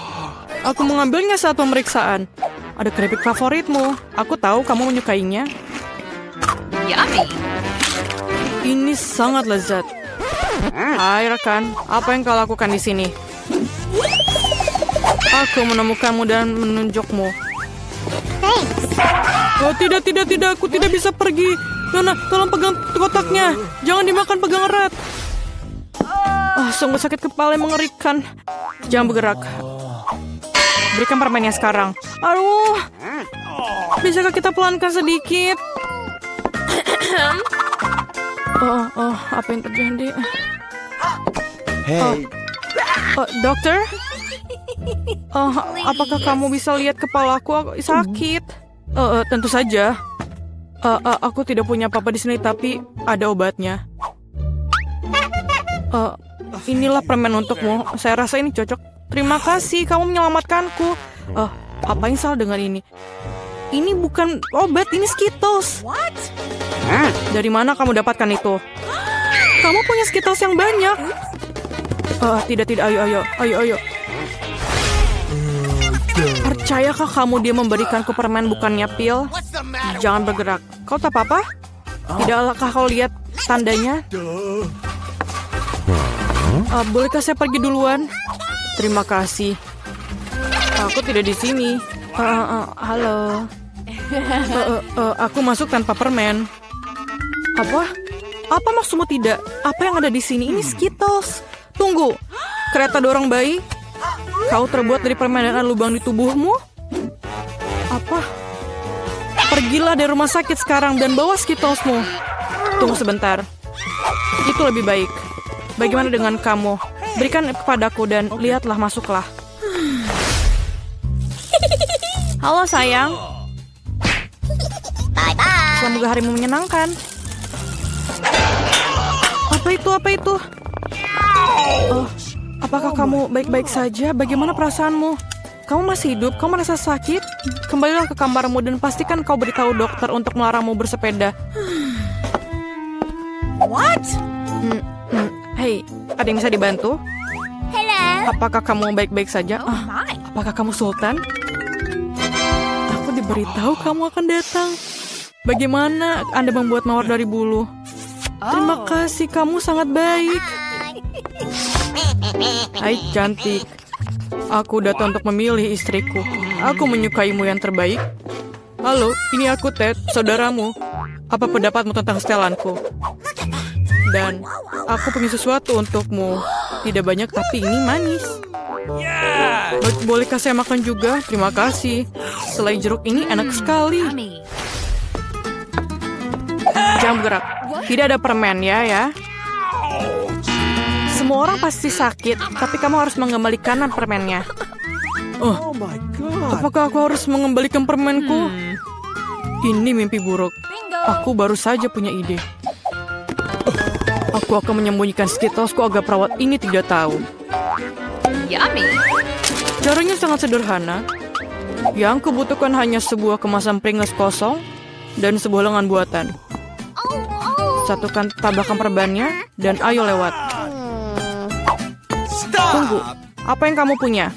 Aku mengambilnya saat pemeriksaan. Ada keripik favoritmu. Aku tahu kamu menyukainya. Yummy. Ini sangat lezat. Hai rekan, apa yang kau lakukan di sini? Aku menemukanmu dan menunjukmu. Oh tidak, aku tidak bisa pergi. Nona, tolong pegang kotaknya. Jangan dimakan, pegang erat. Sungguh sakit kepala yang mengerikan. Jangan bergerak. Berikan permennya sekarang. Aduh, bisakah kita pelankan sedikit? Apa yang terjadi? Hey. Dokter? Apakah kamu bisa lihat kepalaku? Aku sakit. Tentu saja. Aku tidak punya apa-apa di sini, tapi ada obatnya. Inilah permen untukmu. Saya rasa ini cocok. Terima kasih, kamu menyelamatkanku. Apa yang salah dengan ini? Ini bukan obat, ini Skittles. Dari mana kamu dapatkan itu? Kamu punya Skittles yang banyak. Tidak, ayo. Percayakah kamu dia memberikanku permen bukannya pil? Jangan bergerak. Kau tak apa-apa? Tidakkah kau lihat tandanya? Bolehkah saya pergi duluan? Terima kasih. Aku tidak di sini. Halo. Aku masuk tanpa permen. Apa? Apa maksudmu tidak? Apa yang ada di sini? Ini Skittles. Tunggu. Kereta dorong bayi? Kau terbuat dari permen dan ada lubang di tubuhmu? Apa? Pergilah dari rumah sakit sekarang dan bawa Skittlesmu. Tunggu sebentar. Itu lebih baik. Bagaimana dengan kamu? Berikan kepadaku dan lihatlah, masuklah. Halo sayang. Semoga harimu menyenangkan. Apa itu? Apakah kamu baik-baik saja? Bagaimana perasaanmu? Kamu masih hidup? Kamu merasa sakit? Kembalilah ke kamarmu dan pastikan kau beritahu dokter untuk melarangmu bersepeda. What? Hei, ada yang bisa dibantu? Hello. Apakah kamu baik-baik saja? My. Apakah kamu Sultan? Aku diberitahu kamu akan datang. Bagaimana Anda membuat mawar dari bulu? Terima kasih, kamu sangat baik. Hai cantik. Aku datang untuk memilih istriku. Aku menyukaimu yang terbaik. Halo, ini aku Ted, saudaramu. Apa pendapatmu tentang setelanku? Dan aku punya sesuatu untukmu. Tidak banyak, tapi ini manis. Bolehkah saya makan juga? Terima kasih. Selai jeruk ini enak sekali. Jangan bergerak. Tidak ada permen ya. Semua orang pasti sakit, tapi kamu harus mengembalikan permennya. Oh my God. Apakah aku harus mengembalikan permenku? Ini mimpi buruk. Aku baru saja punya ide. Aku akan menyembunyikan Skittlesku agar perawat ini tidak tahu. Yummy. Caranya sangat sederhana. Yang kubutuhkan hanya sebuah kemasan Pringles kosong dan sebuah lengan buatan. Satukan tabakan perbannya dan ayo lewat. Tunggu, apa yang kamu punya?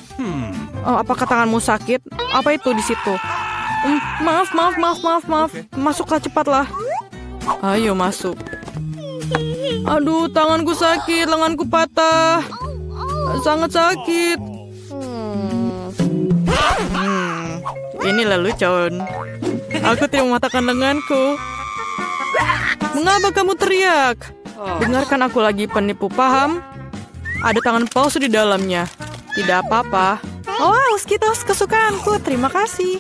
Apakah tanganmu sakit? Apa itu di situ? Maaf. Masuklah cepatlah. Ayo masuk. Aduh, tanganku sakit, lenganku patah. Sangat sakit. Ini lelucon. Aku tidak mematahkan lenganku. Mengapa kamu teriak? Dengarkan aku lagi, penipu, paham? Ada tangan palsu di dalamnya. Tidak apa-apa. Wow, Skittles kesukaanku. Terima kasih.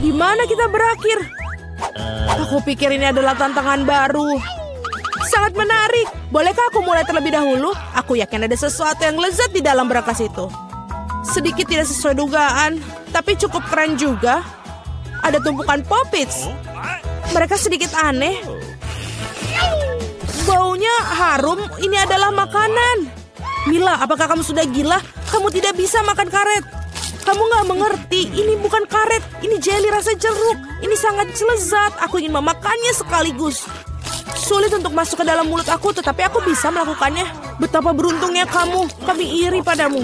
Di mana kita berakhir? Aku pikir ini adalah tantangan baru. Sangat menarik. Bolehkah aku mulai terlebih dahulu? Aku yakin ada sesuatu yang lezat di dalam berangkas itu. Sedikit tidak sesuai dugaan, tapi cukup keren juga. Ada tumpukan Poppits. Mereka sedikit aneh. Baunya harum, ini adalah makanan. Mila, apakah kamu sudah gila? Kamu tidak bisa makan karet. Kamu nggak mengerti, ini bukan karet. Ini jelly rasa jeruk. Ini sangat lezat, aku ingin memakannya sekaligus. Sulit untuk masuk ke dalam mulut aku, tetapi aku bisa melakukannya. Betapa beruntungnya kamu, kami iri padamu.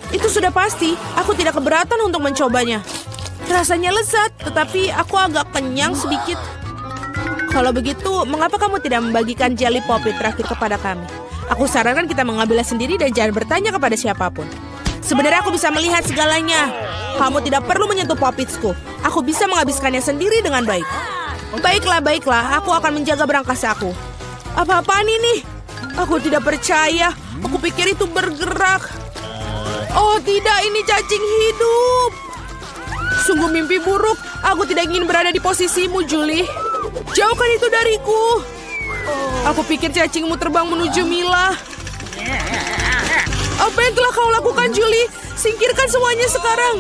Itu sudah pasti, aku tidak keberatan untuk mencobanya. Rasanya lezat, tetapi aku agak kenyang sedikit. Kalau begitu, mengapa kamu tidak membagikan jelly Poppit terakhir kepada kami? Aku sarankan kita mengambilnya sendiri dan jangan bertanya kepada siapapun. Sebenarnya aku bisa melihat segalanya. Kamu tidak perlu menyentuh Poppitsku. Aku bisa menghabiskannya sendiri dengan baik. Baiklah, aku akan menjaga berangkas aku. Apa-apaan ini? Aku tidak percaya. Aku pikir itu bergerak. Oh tidak, ini cacing hidup. Sungguh mimpi buruk. Aku tidak ingin berada di posisimu, Julie. Jauhkan itu dariku. Aku pikir cacingmu terbang menuju Mila. Apa yang telah kau lakukan, Julie? Singkirkan semuanya sekarang.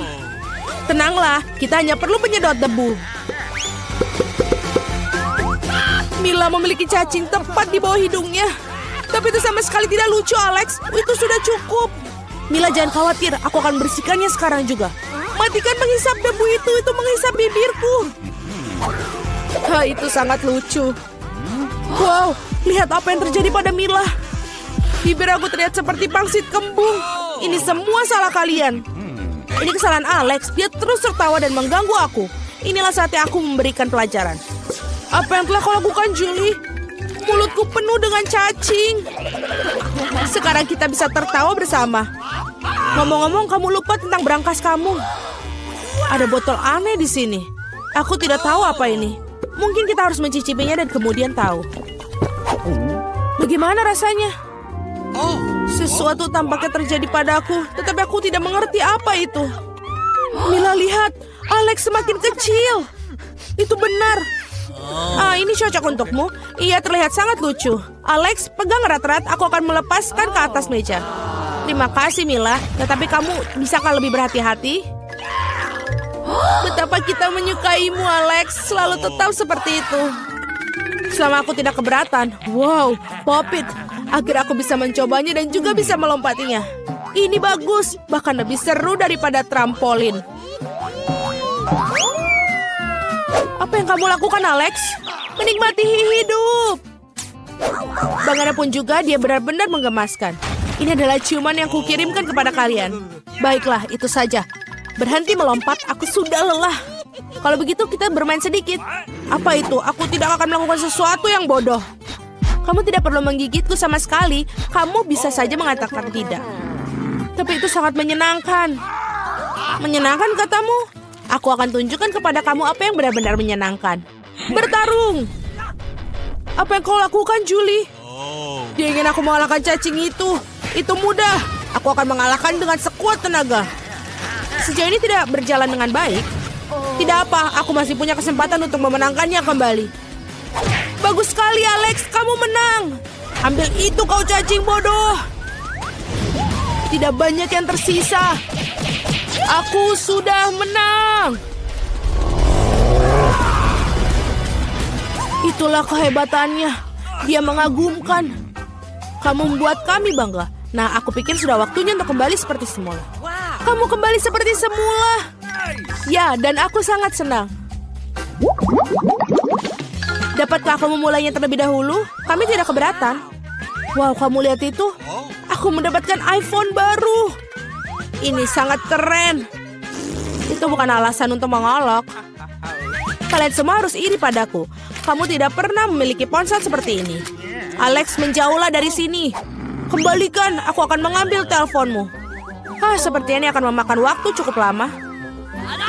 Tenanglah, kita hanya perlu penyedot debu. Mila memiliki cacing tepat di bawah hidungnya. Tapi itu sama sekali tidak lucu, Alex. Itu sudah cukup. Mila, jangan khawatir. Aku akan bersihkannya sekarang juga. Matikan menghisap debu itu menghisap bibirku. Itu sangat lucu. Wow, lihat apa yang terjadi pada Mila. Bibir aku terlihat seperti pangsit kembung. Ini semua salah kalian. Ini kesalahan Alex. Dia terus tertawa dan mengganggu aku. Inilah saatnya aku memberikan pelajaran. Apa yang telah kau lakukan, Julie? Mulutku penuh dengan cacing. Sekarang kita bisa tertawa bersama. Ngomong-ngomong, kamu lupa tentang brankas kamu. Ada botol aneh di sini. Aku tidak tahu apa ini. Mungkin kita harus mencicipinya dan kemudian tahu. Bagaimana rasanya? Sesuatu tampaknya terjadi padaku, tetapi aku tidak mengerti apa itu. Mila, lihat. Alex semakin kecil. Itu benar. Ini cocok untukmu. Ia terlihat sangat lucu. Alex, pegang erat-erat. Aku akan melepaskan ke atas meja. Terima kasih, Mila. Tetapi kamu bisakah lebih berhati-hati? Betapa kita menyukaimu, Alex. Selalu tetap seperti itu. Selama aku tidak keberatan. Wow, Pop It. Akhirnya aku bisa mencobanya dan juga bisa melompatinya. Ini bagus. Bahkan lebih seru daripada trampolin. Apa yang kamu lakukan, Alex? Menikmati hidup. Bagaimanapun juga, dia benar-benar menggemaskan. Ini adalah ciuman yang kukirimkan kepada kalian. Baiklah, itu saja. Berhenti melompat, aku sudah lelah. Kalau begitu, kita bermain sedikit. Apa itu? Aku tidak akan melakukan sesuatu yang bodoh. Kamu tidak perlu menggigitku sama sekali. Kamu bisa saja mengatakan tidak. Tapi itu sangat menyenangkan. Menyenangkan, katamu? Aku akan tunjukkan kepada kamu apa yang benar-benar menyenangkan. Bertarung! Apa yang kau lakukan, Julie? Dia ingin aku mengalahkan cacing itu. Itu mudah. Aku akan mengalahkan dengan sekuat tenaga. Sejauh ini tidak berjalan dengan baik. Tidak apa, aku masih punya kesempatan untuk memenangkannya kembali. Bagus sekali, Alex. Kamu menang. Ambil itu, kau cacing bodoh. Tidak banyak yang tersisa. Aku sudah menang. Itulah kehebatannya. Dia mengagumkan. Kamu membuat kami bangga. Nah, aku pikir sudah waktunya untuk kembali seperti semula. Kamu kembali seperti semula. Ya, dan aku sangat senang. Dapatkah aku memulainya terlebih dahulu? Kami tidak keberatan. Wow, kamu lihat itu? Aku mendapatkan iPhone baru. Ini sangat keren. Itu bukan alasan untuk mengolok. Kalian semua harus iri padaku. Kamu tidak pernah memiliki ponsel seperti ini. Alex, menjauhlah dari sini. Kembalikan, aku akan mengambil teleponmu. Seperti ini akan memakan waktu cukup lama.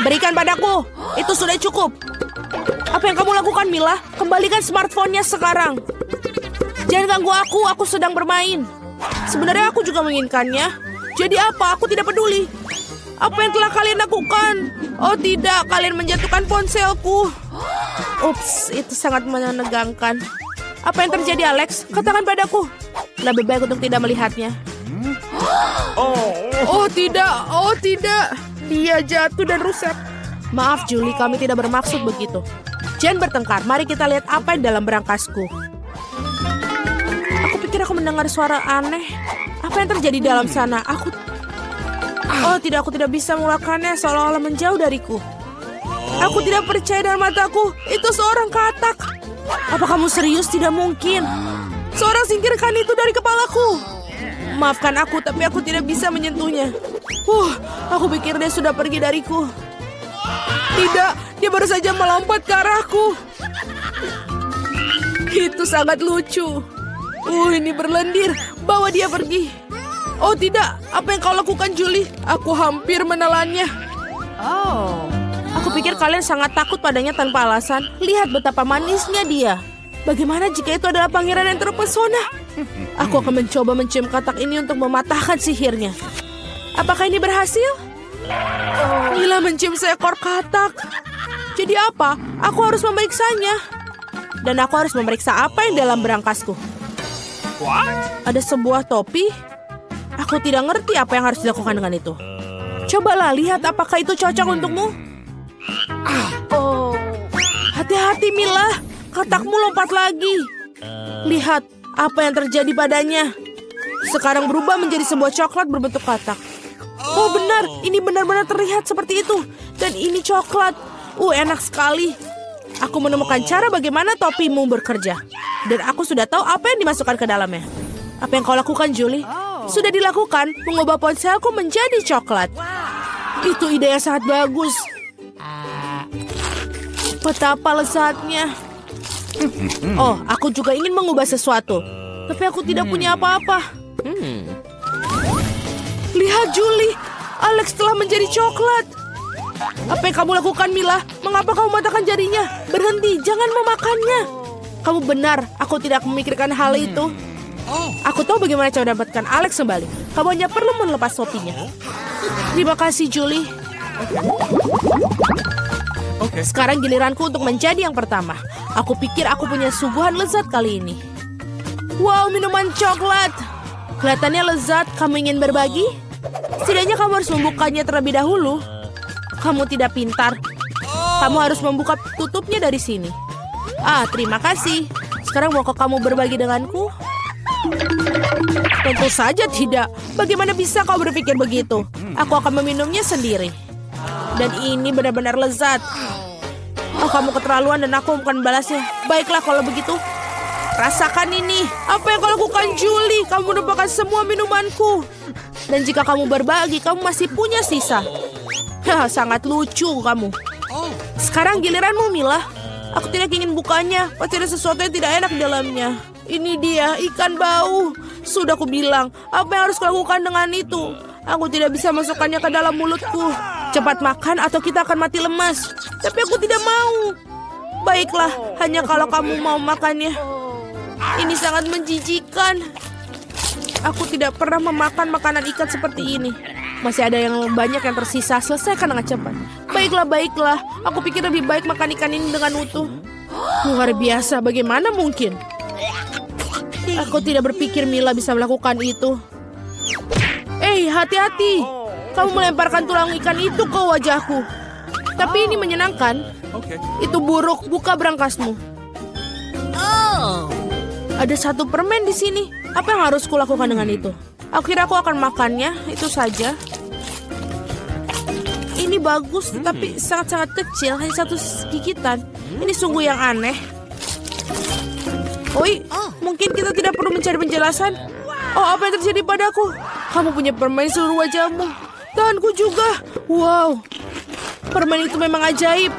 Berikan padaku. Itu sudah cukup. Apa yang kamu lakukan, Mila? Kembalikan smartphone-nya sekarang. Jangan ganggu aku sedang bermain. Sebenarnya aku juga menginginkannya. Jadi apa? Aku tidak peduli. Apa yang telah kalian lakukan? Oh tidak, kalian menjatuhkan ponselku. Ups, itu sangat menegangkan. Apa yang terjadi, Alex? Katakan padaku. Lebih baik untuk tidak melihatnya. Oh tidak. Dia jatuh dan rusak. Maaf, Julie, kami tidak bermaksud begitu. Jangan bertengkar, mari kita lihat apa yang dalam berangkasku. Aku pikir aku mendengar suara aneh. Apa yang terjadi dalam sana? Aku tidak bisa mengeluarkannya, seolah-olah menjauh dariku. Aku tidak percaya dengan mataku. Itu seorang katak. Apa kamu serius? Tidak mungkin. Seorang singkirkan itu dari kepalaku. Maafkan aku, tapi aku tidak bisa menyentuhnya. Aku pikir dia sudah pergi dariku. Tidak, dia baru saja melompat ke arahku. Itu sangat lucu. Ini berlendir. Bawa dia pergi. Oh tidak, apa yang kau lakukan, Julie? Aku hampir menelannya. Aku pikir kalian sangat takut padanya tanpa alasan. Lihat betapa manisnya dia. Bagaimana jika itu adalah pangeran yang terpesona? Aku akan mencoba mencium katak ini untuk mematahkan sihirnya. Apakah ini berhasil? Mila mencium seekor katak. Jadi apa? Aku harus memeriksanya. Dan aku harus memeriksa apa yang dalam berangkasku. Ada sebuah topi. Aku tidak ngerti apa yang harus dilakukan dengan itu. Cobalah lihat apakah itu cocok untukmu. Oh, Hati-hati Mila, katakmu lompat lagi. Lihat apa yang terjadi padanya. Sekarang berubah menjadi sebuah coklat berbentuk katak. Oh benar, ini benar-benar terlihat seperti itu. Dan ini coklat. Enak sekali. Aku menemukan cara bagaimana topimu bekerja. Dan aku sudah tahu apa yang dimasukkan ke dalamnya. Apa yang kau lakukan, Julie? Sudah dilakukan, mengubah ponselku menjadi coklat. Itu ide yang sangat bagus. Betapa lezatnya. Oh, aku juga ingin mengubah sesuatu. Tapi aku tidak punya apa-apa. Lihat, Julie. Alex telah menjadi coklat. Apa yang kamu lakukan, Mila? Mengapa kamu mematahkan jarinya? Berhenti, jangan memakannya. Kamu benar, aku tidak memikirkan hal itu. Aku tahu bagaimana cara dapatkan Alex kembali. Kamu hanya perlu melepas topinya. Terima kasih, Julie. Sekarang giliranku untuk menjadi yang pertama. Aku pikir aku punya suguhan lezat kali ini. Wow, minuman coklat. Kelihatannya lezat. Kamu ingin berbagi? Setidaknya kamu harus membukanya terlebih dahulu. Kamu tidak pintar. Kamu harus membuka tutupnya dari sini. Terima kasih. Sekarang maukah kamu berbagi denganku? Tentu saja tidak. Bagaimana bisa kau berpikir begitu? Aku akan meminumnya sendiri. Dan ini benar-benar lezat. Kamu keterlaluan dan aku bukan balasnya. Baiklah kalau begitu. Rasakan ini. Apa yang kau lakukan, Julie? Kamu menumpahkan semua minumanku. Dan jika kamu berbagi, kamu masih punya sisa. Sangat lucu kamu. Sekarang giliranmu, Mila. Aku tidak ingin bukanya. Pasti ada sesuatu yang tidak enak di dalamnya. Ini dia, ikan bau. Sudah aku bilang, apa yang harus kulakukan dengan itu? Aku tidak bisa masukkannya ke dalam mulutku. Cepat makan atau kita akan mati lemas. Tapi aku tidak mau. Baiklah, hanya kalau kamu mau makannya. Ini sangat menjijikan. Aku tidak pernah memakan makanan ikan seperti ini. Masih ada yang banyak yang tersisa. Selesaikan dengan cepat. Baiklah. Aku pikir lebih baik makan ikan ini dengan utuh. Luar biasa, bagaimana mungkin? Aku tidak berpikir Mila bisa melakukan itu. Hati-hati. Kamu melemparkan tulang ikan itu ke wajahku. Tapi ini menyenangkan. Itu buruk, buka berangkasmu. Ada satu permen di sini. Apa yang harus kulakukan dengan itu? Aku kira aku akan makannya, itu saja. Ini bagus, tapi sangat-sangat kecil, hanya satu gigitan. Ini sungguh yang aneh. Mungkin kita tidak perlu mencari penjelasan. Apa yang terjadi padaku? Kamu punya permen seluruh wajahmu. Tanganku juga. Wow, permen itu memang ajaib.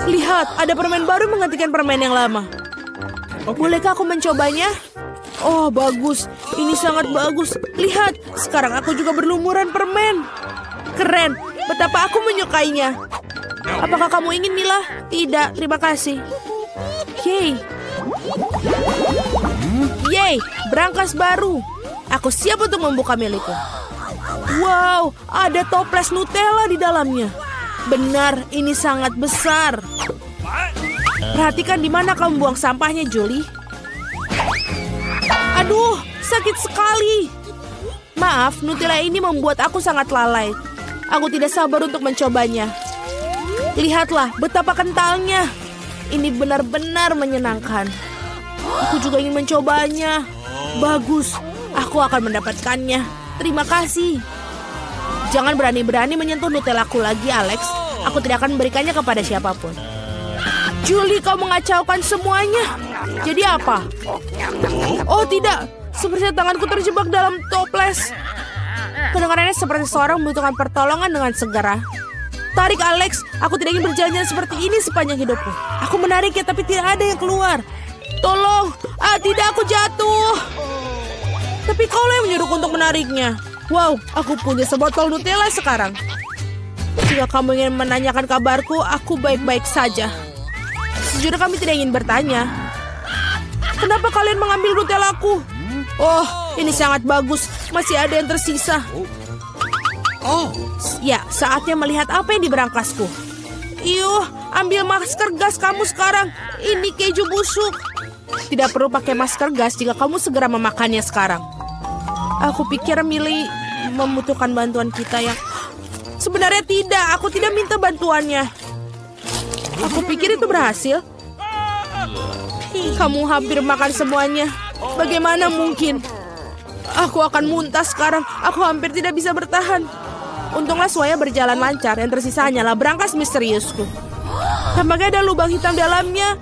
Lihat, ada permen baru menggantikan permen yang lama. Bolehkah aku mencobanya? Oh, bagus. Ini sangat bagus. Lihat, sekarang aku juga berlumuran permen. Keren. Betapa aku menyukainya. Apakah kamu ingin, Mila? Tidak, terima kasih. Yeay, berangkas baru. Aku siap untuk membuka milikku. Wow, ada toples Nutella di dalamnya. Benar, ini sangat besar. Perhatikan di mana kamu buang sampahnya, Julie. Aduh, sakit sekali. Maaf, Nutella ini membuat aku sangat lalai. Aku tidak sabar untuk mencobanya. Lihatlah betapa kentalnya. Ini benar-benar menyenangkan. Aku juga ingin mencobanya. Bagus, aku akan mendapatkannya. Terima kasih. Jangan berani-berani menyentuh Nutellaku lagi, Alex. Aku tidak akan memberikannya kepada siapapun. Julie, kau mengacaukan semuanya. Jadi apa? Oh tidak, sepertinya tanganku terjebak dalam toples. Kedengarannya seperti seorang membutuhkan pertolongan dengan segera. Tarik, Alex. Aku tidak ingin berjalan seperti ini sepanjang hidupku. Aku menariknya tapi tidak ada yang keluar. Tolong. Tidak, aku jatuh. Tapi kaulah yang menyuruhku untuk menariknya. Wow, aku punya sebotol Nutella sekarang. Jika kamu ingin menanyakan kabarku, aku baik-baik saja. Sejujurnya kami tidak ingin bertanya. Kenapa kalian mengambil Nutellaku? Oh, ini sangat bagus. Masih ada yang tersisa. Ya, saatnya melihat apa yang di berangkasku. Ambil masker gas kamu sekarang. Ini keju busuk. Tidak perlu pakai masker gas jika kamu segera memakannya sekarang. Aku pikir Millie membutuhkan bantuan kita yang... Sebenarnya tidak, aku tidak minta bantuannya. Aku pikir itu berhasil. Kamu hampir makan semuanya. Bagaimana mungkin? Aku akan muntah sekarang. Aku hampir tidak bisa bertahan. Untunglah semuanya berjalan lancar. Yang tersisa hanyalah berangkas misteriusku. Tampaknya ada lubang hitam dalamnya.